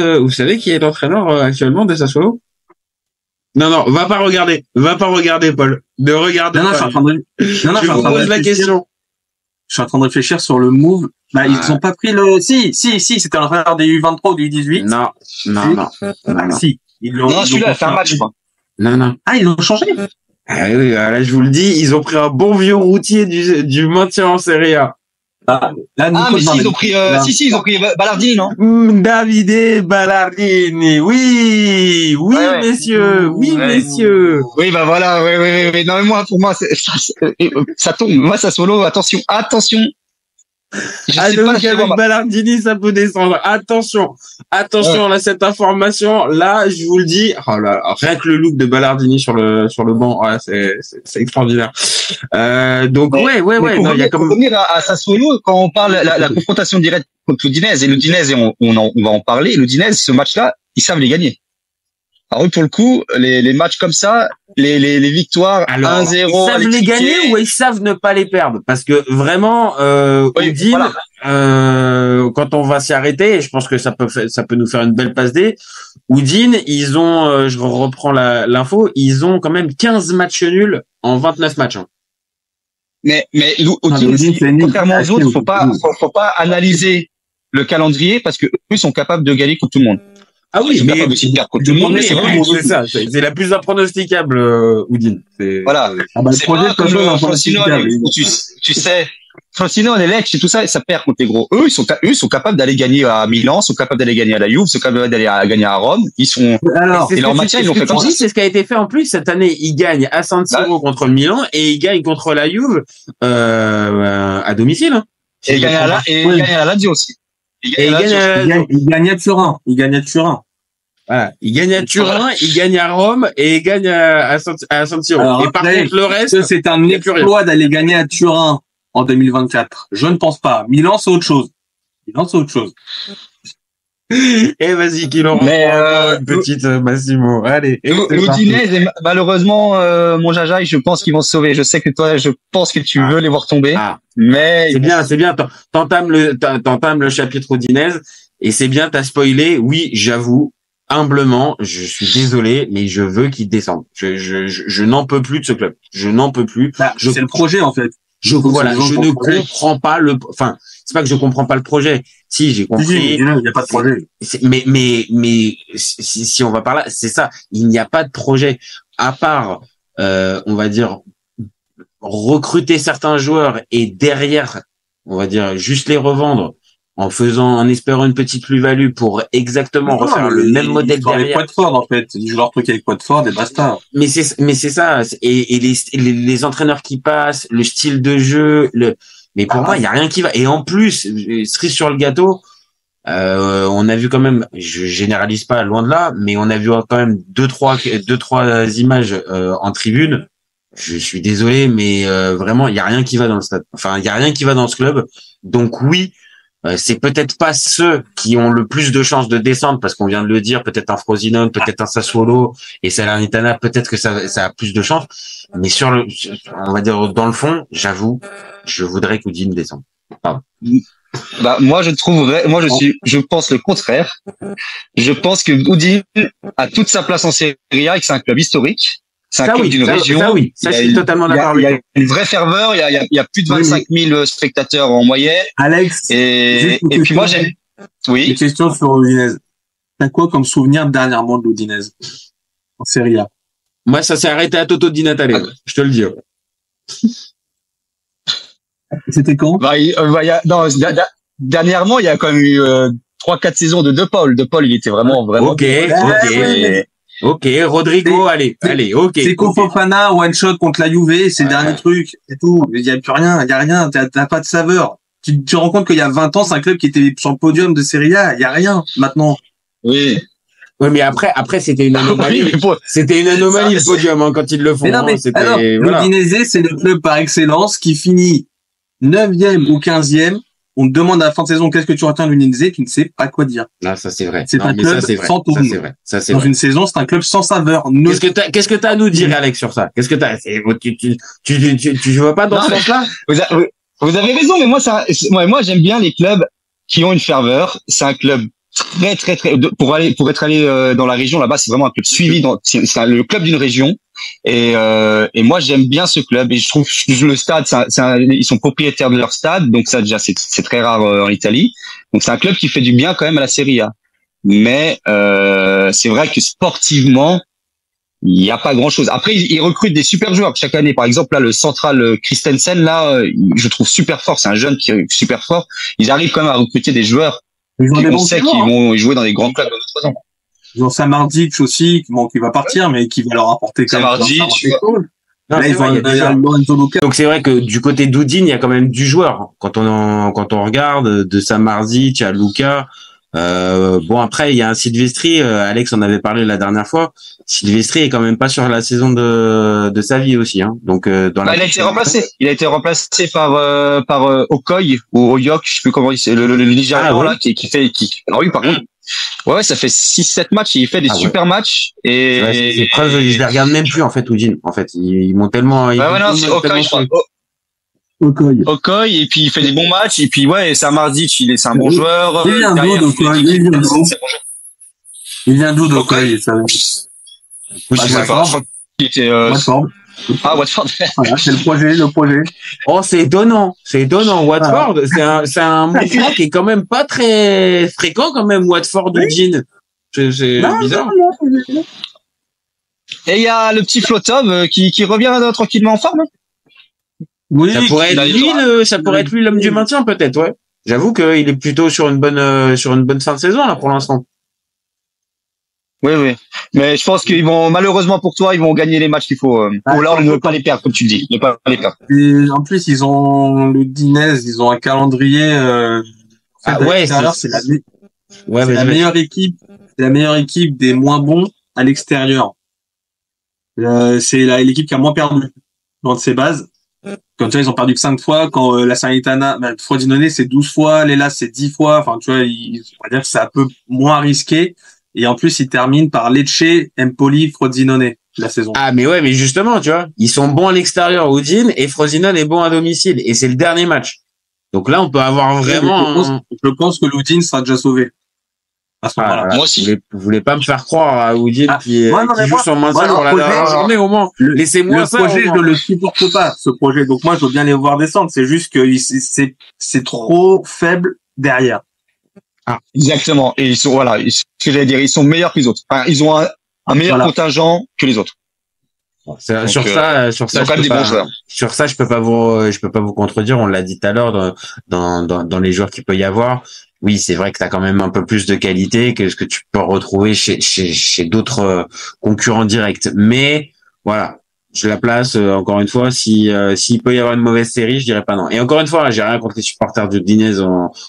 qui est l'entraîneur actuellement de Sassuolo? Non, va pas regarder, Paul. Ne regarde pas. Je vous pose la question. Je suis en train de réfléchir sur le move. Ils ont pas pris le. Si, c'était l'entraîneur des U23 ou des U18. Non. Si. Celui-là a fait un match, quoi. Non. Ah, ils l'ont changé. Ah oui, là, je vous le dis, ils ont pris un bon vieux routier du maintien en Serie A. Là, Ah, mais si, ils ont pris, ils ont pris Ballardini, non? Davide Ballardini, oui, Ouais. messieurs, oui, Ouais. messieurs. Oui, bah voilà, oui. Non, mais moi, pour moi, ça tombe. Moi, ça solo, attention. Je sais pas Donc si avec Ballardini, ça peut descendre. Attention, là, cette information, là, je vous le dis, oh là, rien que le look de Ballardini sur le banc, ouais, c'est extraordinaire. Donc ouais, non, il y a pour comme revenir à Sassuolo, quand on parle la confrontation directe contre l'Udinese, et l'Udinese, on va en parler, l'Udinese, ce match-là, ils savent les gagner. Alors eux, pour le coup, les matchs comme ça, les victoires 1-0, ils savent les gagner ou ils savent ne pas les perdre? Parce que vraiment, Udine, voilà. Quand on va s'y arrêter, et je pense que ça peut nous faire une belle passe D. Udine, ils ont, je reprends l'info, ils ont quand même 15 matchs nuls en 29 matchs. Hein. Mais Udine, contrairement aux autres, faut pas analyser le calendrier parce que eux sont capables de gagner contre tout le monde. Ah oui, mais aussi perdre contre tout le monde, mais c'est ça, c'est la plus impronosticable, Udine. Voilà. C'est pas comme le Frosinone, tu sais, Frosinone, Lecce et tout ça, ça perd contre les gros. Eux, ils sont capables d'aller gagner à Milan, sont capables d'aller gagner à la Juve, sont capables d'aller gagner à Rome. Ils sont, et leur maintien, ils l'ont fait comme ça. C'est ce qui a été fait en plus cette année. Ils gagnent à San Siro contre le Milan et ils gagnent contre la Juve, à domicile, hein. Et ils gagnent à la Lazio aussi. Il gagne à Turin. Voilà. Il gagne à Turin, il gagne à Rome et il gagne à San Siro. Alors, et par contre, le reste, c'est un exploit d'aller gagner à Turin en 2024. Je ne pense pas. Milan, c'est autre chose. Et vas-y, qu'il en une petite Massimo. Allez. L'Udinese, malheureusement, mon Jaja, je pense qu'ils vont se sauver. Je sais que toi, je pense que tu veux les voir tomber. Mais c'est bien. T'entames le chapitre Udinese et c'est bien. T'as spoilé. Oui, j'avoue. Humblement, je suis désolé, mais je veux qu'ils descendent. Je n'en peux plus de ce club. Je n'en peux plus. C'est le projet, en fait. Je ne comprends pas enfin, c'est pas que je comprends pas le projet. Si, j'ai compris. Il n'y a pas de projet. Mais si on va par là, c'est ça. Il n'y a pas de projet. À part, on va dire, recruter certains joueurs et derrière, on va dire, juste les revendre en espérant une petite plus-value pour exactement refaire le même modèle derrière. Watford, en fait. Ils jouent leur truc avec Watford et basta. Mais c'est ça. Et les entraîneurs qui passent, le style de jeu, mais pour moi, il y a rien qui va. Et en plus, cerise sur le gâteau, on a vu quand même, je généralise pas loin de là, mais on a vu quand même deux, trois images, en tribune. Je suis désolé, mais, vraiment, il y a rien qui va dans le stade. Enfin, il y a rien qui va dans ce club. Donc oui, c'est peut-être pas ceux qui ont le plus de chances de descendre parce qu'on vient de le dire, peut-être un Frosinone, peut-être un Sassuolo et Salernitana, peut-être que ça a plus de chances, mais on va dire dans le fond, j'avoue, je voudrais qu'Udine descende. Pardon. Bah moi je pense le contraire. Je pense que Udine a toute sa place en Serie A et que c'est un club historique. C'est un club d'une région. Ça, je suis totalement d'accord avec toi. Il y a une vraie ferveur. Il y a plus de 25 000 spectateurs en moyenne. Alex. Et puis moi, j'aime. Oui. Une question sur l'Udinese. T'as quoi comme souvenir dernièrement de l'Udinese? En Serie A? Moi, ça s'est arrêté à Toto Di Natale. Je te le dis. C'était quand? Dernièrement, il y a quand même eu 3-4 saisons de De Paul. De Paul, il était vraiment. Ok, Rodrigo, allez, ok. C'est Fofana, one shot contre la Juve, c'est le dernier truc, c'est tout. Il y a plus rien, t'as pas de saveur. Tu te rends compte qu'il y a 20 ans, c'est un club qui était sur le podium de Serie A, il y a rien, maintenant. Oui. Oui, mais après, c'était une anomalie. C'était une anomalie, le podium, hein, quand ils le font. Mais non, mais alors, l'Udinese, c'est le club par excellence qui finit 9e ou 15e. On te demande à la fin de saison qu'est-ce que tu retiens de l'Udinese, tu ne sais pas quoi dire. Ah, ça c'est vrai. C'est un club sans tourne. Ça c'est vrai. Dans une une saison, c'est un club sans saveur. Qu'est-ce que t'as à nous dire, Alex, sur ça? Qu'est-ce que t'as? Tu vois pas dans ce sens-là? Vous avez raison, mais moi j'aime bien les clubs qui ont une ferveur. C'est un club très pour être allé dans la région là-bas, c'est vraiment un club suivi c'est le club d'une région. Et moi j'aime bien ce club et je trouve le stade ils sont propriétaires de leur stade, donc ça déjà c'est très rare en Italie, donc c'est un club qui fait du bien quand même à la Serie A, mais c'est vrai que sportivement il y a pas grand chose. Après, ils recrutent des super joueurs chaque année. Par exemple, là, le central Christensen, là, je trouve super fort. C'est un jeune qui est super fort. Ils arrivent quand même à recruter des joueurs. On sait qu'ils vont jouer dans les grands clubs dans 3 ans. Ils ont Samardzic aussi, bon, qui va partir, mais qui va leur apporter quand même. Là, ils ont donc c'est vrai que du côté d'Udine, il y a quand même du joueur. Quand on regarde de Samardzic à Luka, bon après il y a un Silvestri, Alex en avait parlé la dernière fois. Silvestri est quand même pas sur la saison de sa vie aussi, hein. Donc dans il a été remplacé. Il a été remplacé par Okoye ou Oyok, je sais plus comment il c'est le Nigérian là qui fait. Alors oui, par contre. Ouais, ça fait 6-7 matchs, il fait des super matchs et ouais, c'est preuve, je les regarde même plus en fait Udine. En fait, ils m'ont tellement c'est Okoye, je crois. Okoye et puis il fait des bons matchs et puis ouais, Samardzic, c'est un bon joueur. Il vient d'où d'Okoye? Il vient d'où d'Okoye, ça? Il était Watford. Voilà, c'est le projet. Oh, c'est étonnant. Watford, c'est un mouvement qui est quand même pas très fréquent quand même, Watford ou Udine. C'est bizarre. Non. Et il y a le petit Flotov qui revient tranquillement en forme. Oui, ça pourrait être lui l'homme du maintien peut-être, ouais. J'avoue qu'il est plutôt sur une bonne fin de saison là pour l'instant. Oui. Mais je pense qu'ils vont, malheureusement pour toi, ils vont gagner les matchs qu'il faut. Ou alors, ne pas les perdre, comme tu dis. Ne pas les perdre. Et en plus, ils ont le Dinez, ils ont un calendrier, c'est la meilleure équipe. C'est la meilleure équipe des moins bons à l'extérieur. C'est l'équipe qui a moins perdu dans ses bases. Comme tu vois, ils ont perdu que 5 fois. Quand la Salernitana, Frosinone, c'est 12 fois. L'Hellas, c'est 10 fois. Enfin, tu vois, on va dire que c'est un peu moins risqué. Et en plus, ils terminent par Lecce, Empoli, Frosinone la saison. Ah, mais ouais, mais justement, tu vois, ils sont bons à l'extérieur, Udine, et Frosinone est bon à domicile. Et c'est le dernier match. Donc là, on peut avoir vraiment... Je pense que l'Udine sera déjà sauvé. À ce moment-là. Moi aussi. Vous voulez pas me faire croire à Udine qui joue son maintien pour la dernière journée au moins. Laissez-moi ça. Le projet, je le supporte pas, ce projet. Donc moi, je veux bien les voir descendre. C'est juste que c'est trop faible derrière. Ah, exactement. Et ils sont, ce que j'allais dire, ils sont meilleurs que les autres. Enfin, ils ont un meilleur contingent que les autres. Sur ça, je peux pas vous contredire. On l'a dit tout à l'heure dans les joueurs qu'il peut y avoir. Oui, c'est vrai que tu as quand même un peu plus de qualité que ce que tu peux retrouver chez d'autres concurrents directs. Mais voilà, je la place encore une fois. S'il peut y avoir une mauvaise série, je dirais pas non. Et encore une fois, j'ai rien contre les supporters du Dinez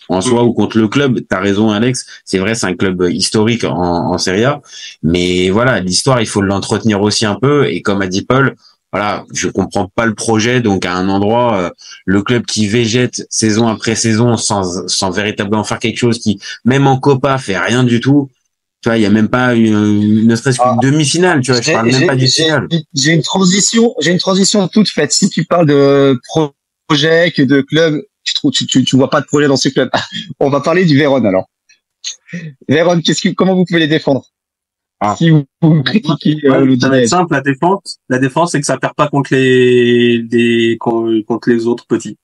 en soi ou contre le club. T'as raison, Alex. C'est vrai, c'est un club historique en Serie A. Mais voilà, l'histoire, il faut l'entretenir aussi un peu. Et comme a dit Paul, voilà, je comprends pas le projet. Donc à un endroit, le club qui végète saison après saison sans véritablement faire quelque chose, qui même en Copa fait rien du tout. Tu vois, il y a même pas ne serait-ce qu'une demi-finale. Tu vois, je parle même pas du final. J'ai une transition toute faite. Si tu parles de projet que de club, tu vois pas de projet dans ce club. On va parler du Vérone alors. Vérone, comment vous pouvez les défendre? Si vous critiquez le ça va être simple, la défense, c'est que ça perd pas contre les autres petits.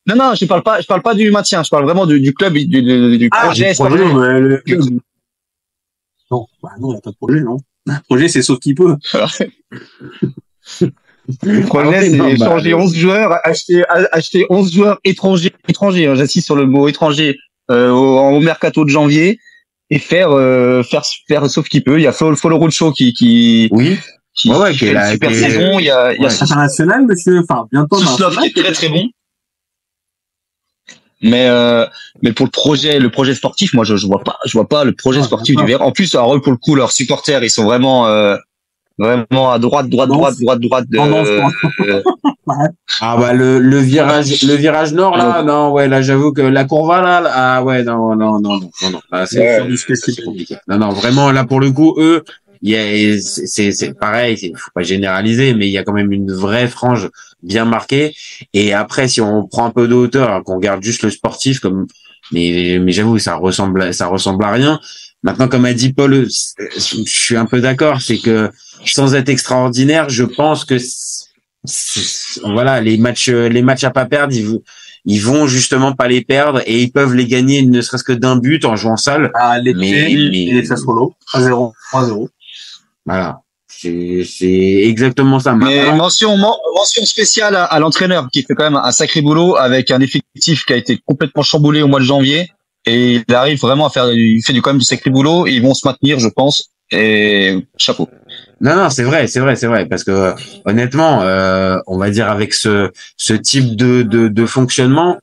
Non, je parle pas du maintien, je parle vraiment du club, du projet. Le club. Non, il n'y a pas de projet, non. Le projet, c'est sauf qui peut. Le projet, c'est changer 11 joueurs, acheter 11 joueurs étrangers, j'insiste sur le mot étranger, au mercato de janvier, et faire sauf qui peut. Il y a Foloruncho qui fait une super saison. Il y a international, monsieur. Enfin, bientôt. Suslov qui est très très bon. Mais pour le projet sportif, moi je vois pas le projet sportif du Vérone. En plus, alors pour le coup, leurs supporters, ils sont vraiment à droite Ah bah le virage nord là, non ouais là j'avoue que la Courva là, ah ouais non là, c'est du spécifique compliqué. Non vraiment là pour le coup eux c'est pareil, faut pas généraliser, mais il y a quand même une vraie frange bien marquée. Et après, si on prend un peu de hauteur, hein, qu'on regarde juste le sportif, mais j'avoue, ça ressemble à rien. Maintenant, comme a dit Paul, je suis un peu d'accord, c'est que sans être extraordinaire, je pense que voilà, les matchs à pas perdre, ils vont justement pas les perdre et ils peuvent les gagner ne serait-ce que d'un but en jouant sale. Et Sassuolo 3-0. Voilà. c'est exactement ça. Mais mention spéciale à l'entraîneur qui fait quand même un sacré boulot avec un effectif qui a été complètement chamboulé au mois de janvier. Et il arrive vraiment à il fait quand même du sacré boulot. Et ils vont se maintenir, je pense. Et chapeau. Non, c'est vrai, parce que honnêtement, on va dire avec ce type de fonctionnement,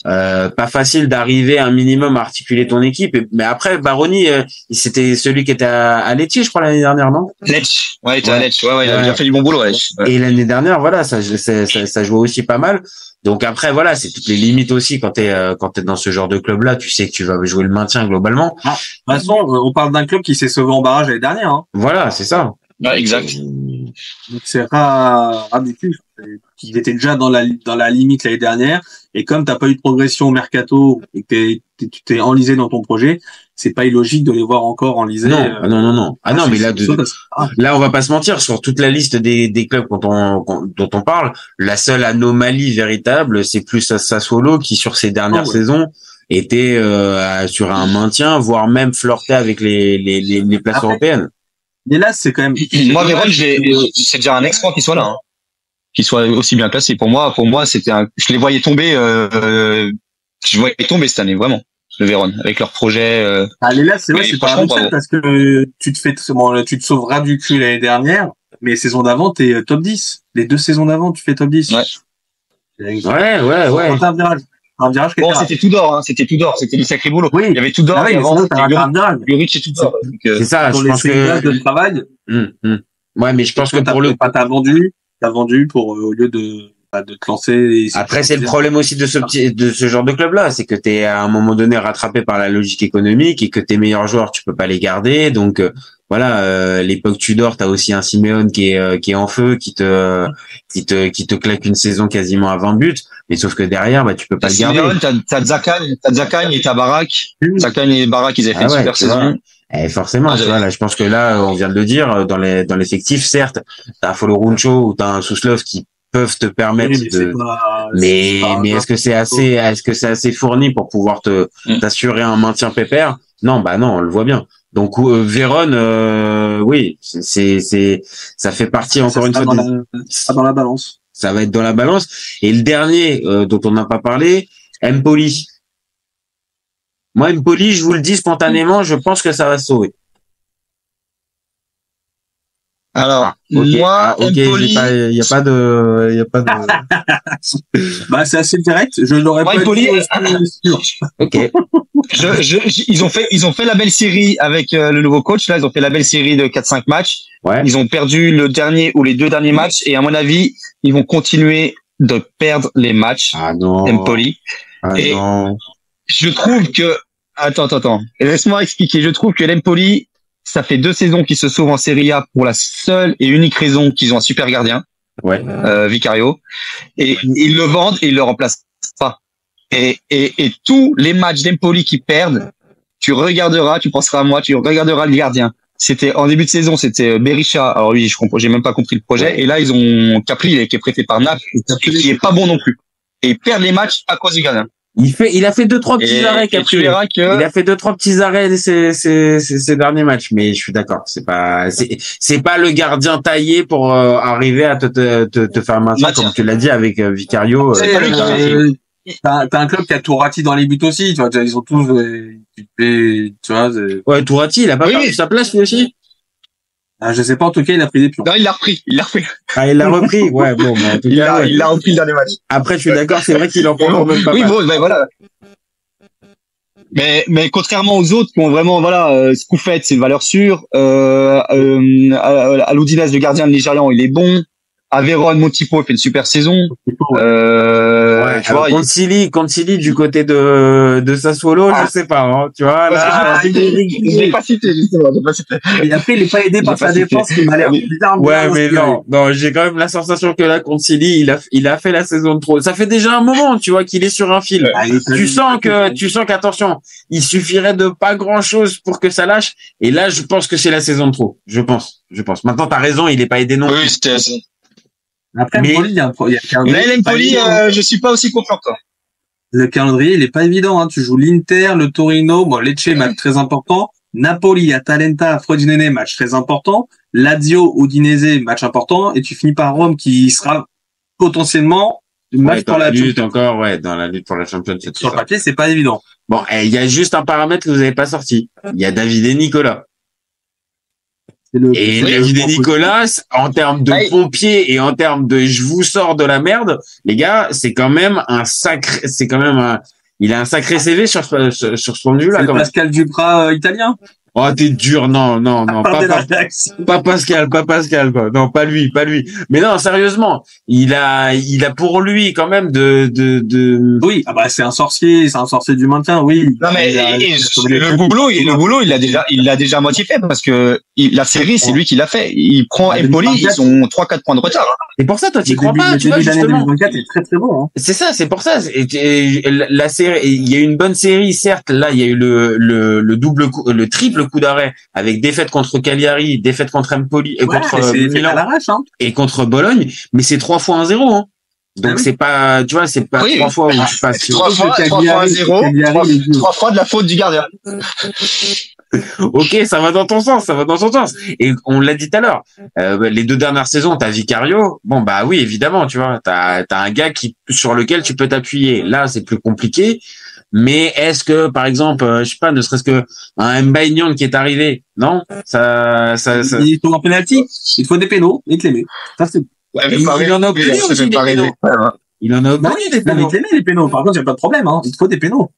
pas facile d'arriver un minimum à articuler ton équipe. Mais après, Baroni, c'était celui qui était à Lecce, je crois, l'année dernière, non? Lecce, ouais, il était à Lecce, ouais, il a bien fait du bon boulot à Lecce. Ouais. Et l'année dernière, voilà, ça jouait aussi pas mal. Donc après, voilà, c'est toutes les limites aussi quand t'es dans ce genre de club-là, tu sais que tu vas jouer le maintien globalement. Ah, de toute façon, on parle d'un club qui s'est sauvé en barrage l'année dernière. Hein. Voilà, c'est ça. Ouais, exact. Donc c'est ridicule. Il était déjà dans la limite l'année dernière, et comme t'as pas eu de progression au mercato et que tu t'es enlisé dans ton projet, c'est pas illogique de les voir encore enlisés. Non. Ah non, mais là, on va pas se mentir, sur toute la liste des clubs dont on parle, la seule anomalie véritable, c'est plus Sassuolo qui, sur ces dernières saisons, était sur un maintien, voire même flirtait avec les places européennes. Mais là, c'est quand même. Moi, Vérone, c'est déjà un exploit qu'il soit là, hein. Qu'il soit aussi bien classé. Pour moi, c'était je les voyais tomber, cette année, vraiment. Le Vérone, avec leur projet, Allez, là, c'est vrai, c'est pas mal parce que tu te sauveras du cul l'année dernière, mais saison d'avant, t'es top 10. Les 2 saisons d'avant, tu fais top 10. Ouais. Ouais. Un virage bon, c'était tout d'or, hein. C'était du sacré boulot. Oui. Il y avait tout d'or. Juric et tout d'or. C'est ça, je pense que. De travail. Ouais, mais je pense que pour t'as vendu pour, au lieu de te lancer. Après, c'est le problème aussi de ce genre de club-là, c'est que t'es à un moment donné rattrapé par la logique économique et que tes meilleurs joueurs, tu peux pas les garder. Donc, voilà, l'époque Tudor, t'as aussi un Simeone qui est en feu, qui te claque une saison quasiment à 20 buts. Mais sauf que derrière, tu peux pas le garder. Simeone, t'as Zakagne et t'as Barak. Zakagne et Barak, ils avaient fait une super saison. Et forcément, tu vois, là, je pense que là, on vient de le dire, dans l'effectif, certes, t'as un Foloruncho ou t'as un Souslov qui peuvent te permettre mais est-ce que c'est assez fourni pour pouvoir t'assurer un maintien pépère? Non, non, on le voit bien. Donc Vérone, oui, ça fait partie encore une fois dans la balance. Ça va être dans la balance. Et le dernier dont on n'a pas parlé, Empoli. Moi, Empoli, je vous le dis spontanément, je pense que ça va se sauver. Alors, moi, Empoli, il y a pas de. C'est assez direct. Je l'aurais pas Empoli. Ok. Ils ont fait la belle série avec le nouveau coach. Là, ils ont fait la belle série de 4-5 matchs. Ouais. Ils ont perdu le dernier ou les 2 derniers matchs. Et à mon avis, ils vont continuer de perdre les matchs. Ah non. Empoli. Ah et non. je trouve que, attends. Laisse-moi expliquer. Je trouve que l'Empoli, ça fait 2 saisons qu'ils se sauvent en Serie A pour la seule et unique raison qu'ils ont un super gardien. Ouais. Vicario. Et ils le vendent et ils le remplacent pas. Et tous les matchs d'Empoli qui perdent, tu penseras à moi, tu regarderas le gardien. C'était, en début de saison, c'était Berisha. Alors lui, j'ai même pas compris le projet. Et là, ils ont Capri, qui est prêté par Naples, qui est pas bon non plus. Et ils perdent les matchs à cause du gardien. Il a fait 2-3 petits arrêts, Capri. Tu verras que... Il a fait 2-3 petits arrêts ces derniers matchs, mais je suis d'accord. C'est pas le gardien taillé pour arriver à te faire maintenir, comme tu l'as dit avec Vicario. T'as un club qui a Tourati dans les buts aussi, tu vois, ils ont tous, tu vois. Ouais, Tourati, il a pas perdu sa place, lui aussi. Ah, je sais pas, en tout cas, il a pris des pions. Non, il l'a repris. Ah, il l'a repris, ouais, bon, en tout cas, il l'a repris le dernier match. Après, je suis d'accord, c'est vrai qu'il en prend même pas. Oui, bon, voilà. Mais contrairement aux autres qui ont vraiment, Scoufet, c'est une valeur sûre, à l'Udinese, le gardien de Nigérian, il est bon. À Vérone, Motipo fait une super saison. Tu vois, Concili du côté de Sassuolo, je sais pas, hein, tu vois, là. Je l'ai pas cité, justement, Et après, il est pas aidé par sa défense, qui m'a l'air bizarre. Ouais, mais non, j'ai quand même la sensation que là, Concili, il a fait la saison de trop. Ça fait déjà un moment, tu vois, qu'il est sur un fil. Tu sens qu'attention, il suffirait de pas grand chose pour que ça lâche. Et là, je pense que c'est la saison de trop. Je pense. Maintenant, t'as raison, il est pas aidé non plus. Oui, c'était ça. Après, Empoli, il y a un calendrier. Mais l'Empoli, je suis pas aussi confiant que toi. Le calendrier, il est pas évident, hein. Tu joues l'Inter, le Torino, bon, Lecce, match très important. Napoli, Atalanta, Frosinone, match très important. Lazio, Udinese, match important. Et tu finis par Rome qui sera potentiellement une match pour la lutte encore, dans la lutte pour la Champions. Sur le papier, c'est pas évident. Bon, il y a juste un paramètre que vous avez pas sorti. Il y a David et Nicolas. Et David et Nicolas, en termes de pompiers et en termes de je vous sors de la merde, les gars, c'est quand même il a un sacré CV sur ce point de vue-là. C'est Pascal Duprat italien. Oh, t'es dur, non, pas Pascal, quoi. Non, pas lui. Mais non, sérieusement, il a pour lui quand même de. Oui, c'est un sorcier du maintien, oui. Non, mais le boulot, il l'a déjà moitié fait parce que la série, c'est lui qui l'a fait. Il prend Empoli, ils ont 3-4 points de retard. C'est pour ça, toi, t'y crois pas, tu vois, justement. 2024 est très, très bon, hein. C'est ça, c'est pour ça. La série, il y a eu une bonne série, certes. Là, il y a eu le triple coup d'arrêt avec défaite contre Cagliari, défaite contre Empoli et contre Milan et contre Bologne, mais c'est 3 fois 1-0, hein. Donc c'est pas, tu vois, c'est pas 3 fois où tu passes. 3 fois 1-0, 3 fois de la faute du gardien. Ok, ça va dans ton sens. Et on l'a dit tout à l'heure, les 2 dernières saisons, t'as Vicario. Bon, bah oui, évidemment, tu vois, t'as un gars sur lequel tu peux t'appuyer. Là, c'est plus compliqué. Mais est-ce que, par exemple, je sais pas, ne serait-ce que un Mbaignon qui est arrivé, non? Ça. Il faut un penalty. Il faut des pénaux et Clémé. Ça, c'est. Ouais, mais il en a obtenu aussi des pénaux. Il en a obtenu des pénaux. Clémé, les pénaux. Par contre, il n'y a pas de problème, hein. Il faut des pénaux.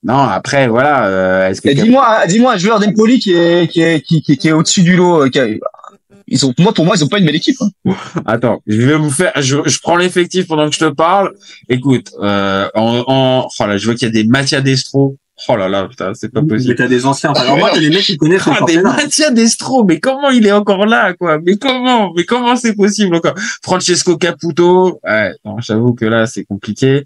Non, après, voilà, est-ce que. Dis-moi un joueur d'Empoli qui est au-dessus du lot, pour moi, ils ont pas une belle équipe, hein. Attends, je prends l'effectif pendant que je te parle. Écoute, oh là, je vois qu'il y a des Mattia Destro. Oh là là, putain, c'est pas possible. Mais t'as des anciens. Alors moi, t'as des mecs qui connaissent. Des Mattia Destro, mais comment il est encore là, quoi? Mais comment c'est possible encore? Francesco Caputo. Ouais, non, j'avoue que là, c'est compliqué.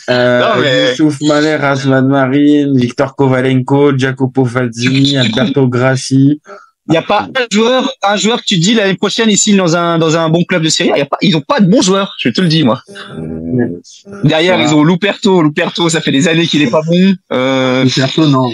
Youssouf Malé, Razvan Marine, Victor Kovalenko, Jacopo Fazzini, Alberto Grassi. Il n'y a pas un joueur que tu dis l'année prochaine ici dans un bon club de Serie A. Ils ont pas de bons joueurs, je te le dis, moi. Derrière, ils ont Luperto. Luperto, ça fait des années qu'il est pas bon. Luperto, non.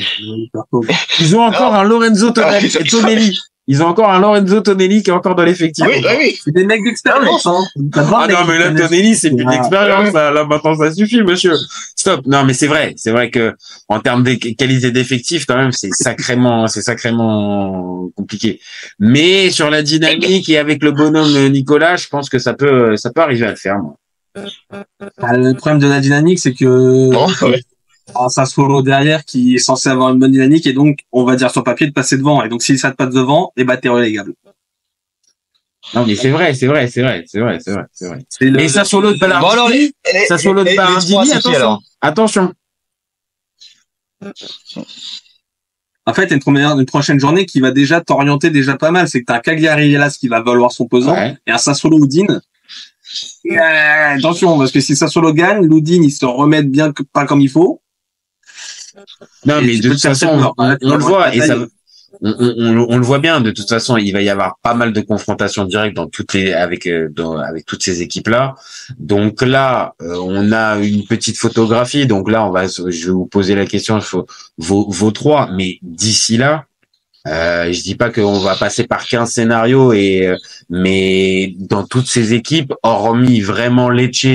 Ils ont encore un Lorenzo Tonelli. Ils ont encore un Lorenzo Tonelli qui est encore dans l'effectif. Oui. C'est des mecs d'expérience, hein. Ah non, mais là, Tonelli, c'est plus d'expérience, là, maintenant, ça suffit, monsieur. Stop. Non, mais c'est vrai que, en termes de qualité d'effectif, quand même, c'est sacrément compliqué. Mais sur la dynamique et avec le bonhomme Nicolas, je pense que ça peut arriver à le faire, moi. Le problème de la dynamique, c'est que, un Sassuolo derrière qui est censé avoir une bonne dynamique et donc on va dire sur papier de passer devant, et donc si ça te passe devant, t'es relégable. Non mais c'est vrai. Et Sassuolo de Ballardini, attention. En fait, une prochaine journée qui va déjà t'orienter déjà pas mal, c'est que t'as un Cagliari Hellas qui va valoir son pesant, et un Sassuolo Udine. Attention, parce que si Sassuolo gagne, l'Udine il se remet bien pas comme il faut. Non, mais de toute façon, on le voit, et on le voit bien. De toute façon, il va y avoir pas mal de confrontations directes avec toutes ces équipes-là. Donc là, on a une petite photographie. Donc là, je vais vous poser la question, vos 3. Mais d'ici là, je dis pas qu'on va passer par 15 scénarios mais dans toutes ces équipes, hormis vraiment Lecce,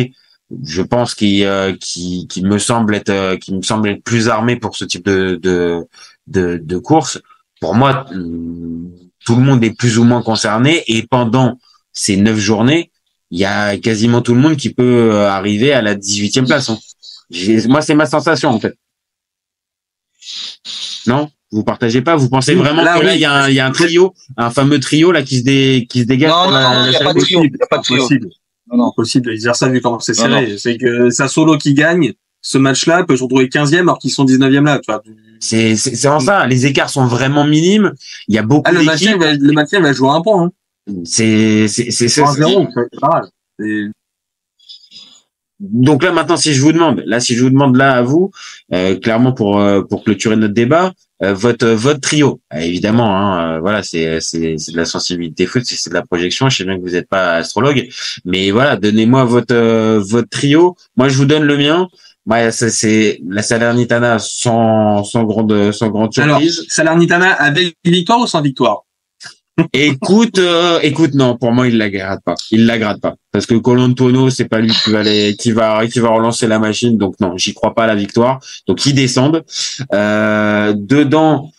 je pense qui me semble être plus armé pour ce type de course. Pour moi, tout le monde est plus ou moins concerné, et pendant ces 9 journées, il y a quasiment tout le monde qui peut arriver à la 18e place, hein. Moi, c'est ma sensation, en fait. Non? Vous partagez pas? Vous pensez vraiment que là, il y a un trio, un fameux trio, là, qui se dégage? Non, il n'y a pas de trio. Il n'y a pas de trio. Non, possible de dire ça vu comment c'est serré. C'est que Sassuolo qui gagne ce match-là peut se retrouver 15e alors qu'ils sont 19e là, tu vois. C'est en ça. Les écarts sont vraiment minimes. Il y a beaucoup d'équipes. Le maintien va jouer un point, hein. C'est ça. C'est pas mal. Donc là, maintenant, si je vous demande là à vous, clairement pour clôturer notre débat, votre trio, évidemment, hein, voilà, c'est de la sensibilité foot, c'est de la projection. Je sais bien que vous n'êtes pas astrologue, mais voilà, donnez-moi votre trio. Moi, je vous donne le mien. Ouais, c'est la Salernitana sans grande surprise. Alors, Salernitana avec victoire ou sans victoire? Écoute, non, pour moi, il la grade pas. Il la grade pas. Parce que Colantuono, c'est pas lui qui va relancer la machine. Donc non, j'y crois pas à la victoire. Donc ils descendent. Dedans,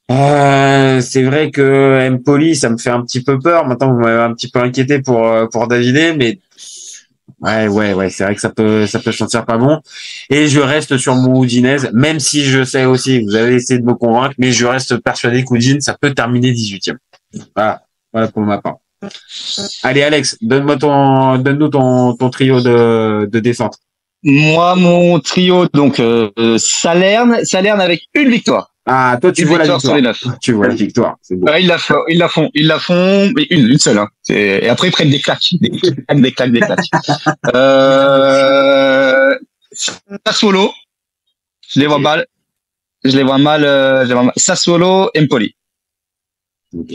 c'est vrai que Empoli, ça me fait un petit peu peur. Maintenant, vous m'avez un petit peu inquiété pour Davidé, mais ouais, c'est vrai que ça peut sentir pas bon. Et je reste sur mon Udinese, même si je sais aussi, vous avez essayé de me convaincre, mais je reste persuadé qu'Udine, ça peut terminer 18e. Voilà pour ma part. Allez, Alex, donne-nous ton trio de descente. Moi, mon trio, donc Salerne avec une victoire. Ah, toi, tu vois la victoire. Sur les 9. Tu vois la victoire. C'est beau. Ils la font, mais une seule, hein. Et après, ils prennent des claques. Des claques. Sassuolo. Je les vois mal. Sassuolo, Empoli. Ok.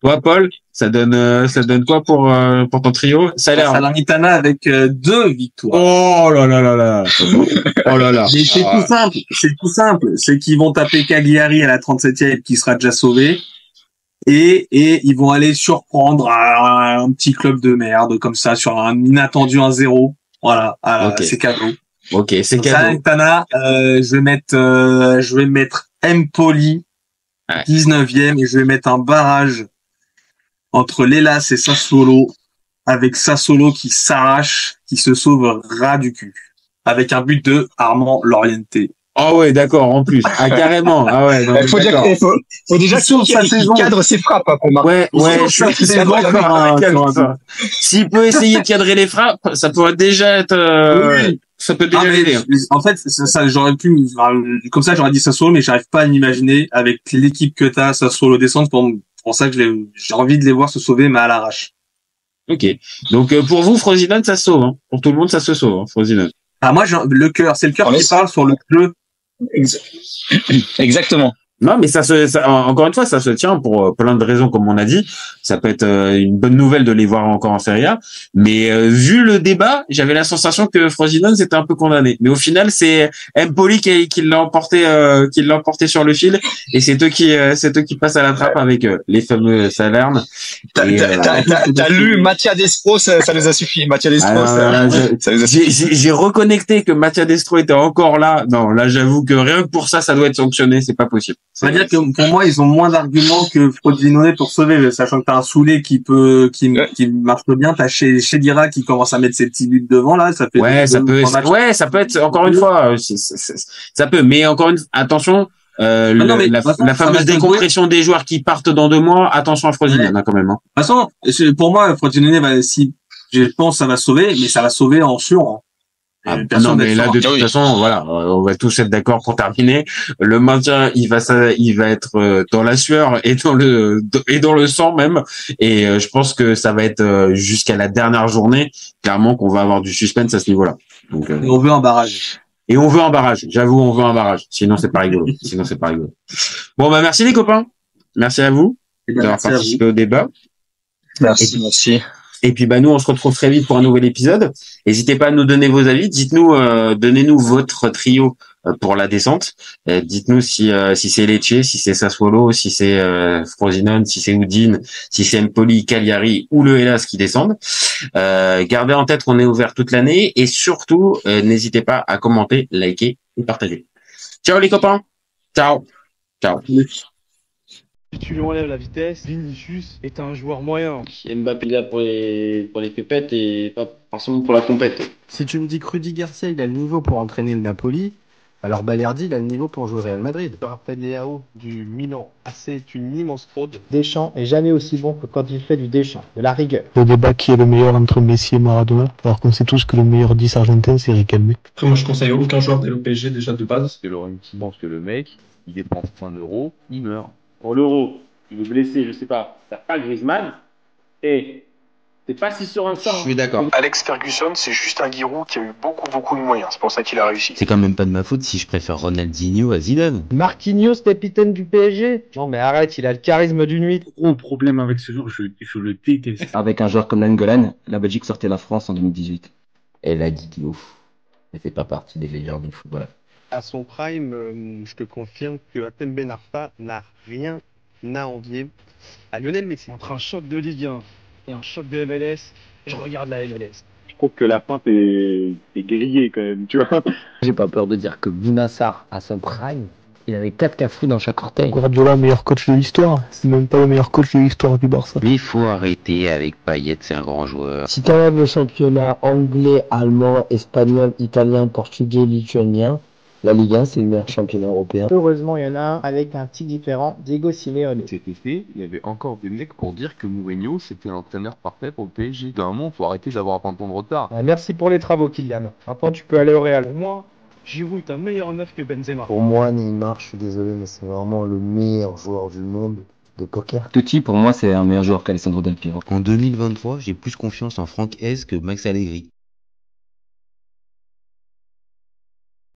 Toi, Paul, ça donne quoi pour ton trio? Salernitana avec 2 victoires. Oh là là là là. Oh là là. Mais c'est tout simple. C'est qu'ils vont taper Cagliari à la 37e qui sera déjà sauvé. Et ils vont aller surprendre un petit club de merde comme ça sur un inattendu 1-0. Voilà, okay. C'est cadeau. Ok, c'est cadeau. Salernitana, je vais mettre Empoli 19e et je vais mettre un barrage entre l'Hellas et Sassuolo, avec Sassuolo qui s'arrache, qui se sauve ras du cul, avec un but de Armand Loriente. Ah ouais, d'accord, en plus. Ah, carrément. Ah ouais. Non, faut déjà qu'il cadre ses frappes, hein, pour marquer. Ouais, je suis d'accord. S'il peut essayer de cadrer les frappes, ça pourrait déjà être, oui. Ça peut déjà l'aider. En fait, ça, j'aurais pu, comme ça, j'aurais dit Sassuolo, mais j'arrive pas à m'imaginer avec l'équipe que t'as, Sassuolo descendre. Pour ça que j'ai envie de les voir se sauver, mais à l'arrache. Ok. Donc, pour vous, Frosinone, ça se sauve, hein. Pour tout le monde, ça se sauve, hein, Frosinone. Ah, moi, le cœur, c'est le cœur qui parle sur le jeu. Exactement. Non, mais encore une fois, ça se tient pour plein de raisons, comme on a dit. Ça peut être une bonne nouvelle de les voir encore en Serie A. Mais vu le débat, j'avais la sensation que Frosinone c'était un peu condamné. Mais au final, c'est Empoli qui l'a emporté sur le fil, et c'est eux qui passent à la trappe avec les fameux Salerne. T'as lu Mattia Destro, ça nous a suffi. Mattia Destro, ça nous a suffi. J'ai reconnecté que Mattia Destro était encore là. Non, là, j'avoue que rien que pour ça doit être sanctionné. C'est pas possible. C'est-à-dire que pour moi, ils ont moins d'arguments que Frosinone pour sauver, sachant que t'as un Soulé qui marche bien, t'as Chedira qui commence à mettre ses petits buts devant, là, ça fait ça peut être, encore une fois, ça peut, mais encore une, attention, la fameuse décompression des joueurs qui partent dans 2 mois, attention à Frosinone, quand même, hein. De toute façon, pour moi, Frosinone je pense que ça va sauver, mais ça va sauver en sûr. Non, mais là, de toute façon, voilà, on va tous être d'accord pour terminer. Le maintien, il va être dans la sueur et dans le sang même. Et je pense que ça va être jusqu'à la dernière journée, clairement, qu'on va avoir du suspense à ce niveau-là. Donc, et on veut un barrage. Et on veut un barrage. J'avoue, on veut un barrage. Sinon, c'est pas rigolo. Bon, bah, merci les copains. Merci à vous d'avoir participé au débat. Merci. Et puis nous on se retrouve très vite pour un nouvel épisode. N'hésitez pas à nous donner vos avis. Dites-nous, donnez-nous votre trio pour la descente. Dites-nous si c'est Lecce, si c'est Sassuolo, si c'est Frosinone, si c'est Udine, si c'est Empoli, Cagliari ou le Hellas qui descendent. Gardez en tête qu'on est ouvert toute l'année et surtout n'hésitez pas à commenter, liker et partager. Ciao les copains. Ciao. Si tu lui enlèves la vitesse, Vinicius est un joueur moyen. Mbappé là pour les pépettes et pas forcément pour la compète. Si tu me dis que Rudy Garcia il a le niveau pour entraîner le Napoli, alors Balerdi il a le niveau pour jouer Real Madrid. Je rappelle Léao du Milan AC est une immense fraude. Deschamps est jamais aussi bon que quand il fait du Deschamps, de la rigueur. Le débat qui est le meilleur entre Messi et Maradona, alors qu'on sait tous que le meilleur 10 argentin c'est Riquelme. Après moi je conseille aucun joueur d'aller au PSG déjà de base. C'est Laurent qui pense que le mec, il dépense 1 euro, il meurt. Pour l'euro, il est blessé, je sais pas, t'as pas Griezmann, et c'est pas si serein que ça. Je suis d'accord. Alex Ferguson, c'est juste un Giroud qui a eu beaucoup de moyens. C'est pour ça qu'il a réussi. C'est quand même pas de ma faute si je préfère Ronaldinho à Zidane. Marquinhos, capitaine du PSG. Non mais arrête, il a le charisme d'une nuit. Gros problème avec ce joueur, je le déteste. Avec un joueur comme Nainggolan, la Belgique sortait la France en 2018. Et là, Guigui, ouf. Il fait pas partie des légendes du football. À son prime, je te confirme que Hatem Ben Arfa n'a rien à envier à Lionel Messi. Entre un choc de Ligue 1 et un choc de MLS, je regarde la MLS. Je trouve que la feinte est grillée quand même, tu vois. J'ai pas peur de dire que Bouna Sarr, à son prime, il avait 4 cafous dans chaque orteil. Guardiola, meilleur coach de l'histoire. C'est même pas le meilleur coach de l'histoire du Barça. Mais il faut arrêter avec Payet, c'est un grand joueur. Si t'enlèves le championnat anglais, allemand, espagnol, italien, portugais, lituanien, la Ligue 1, c'est le meilleur championnat européen. Heureusement, il y en a un avec un petit différent, Diego Simeone. Cet été, il y avait encore des mecs pour dire que Mourinho, c'était l'entraîneur parfait pour le PSG. D'un moment, faut arrêter d'avoir 20 ans de retard. Merci pour les travaux, Kylian. Maintenant, tu peux aller au Real. Pour moi, Giroud est un meilleur neuf que Benzema. Pour moi, Neymar, je suis désolé, mais c'est vraiment le meilleur joueur du monde de poker. Totti, pour moi, c'est un meilleur joueur qu'Alessandro Del Piero. En 2023, j'ai plus confiance en Franck Hez que Max Allegri.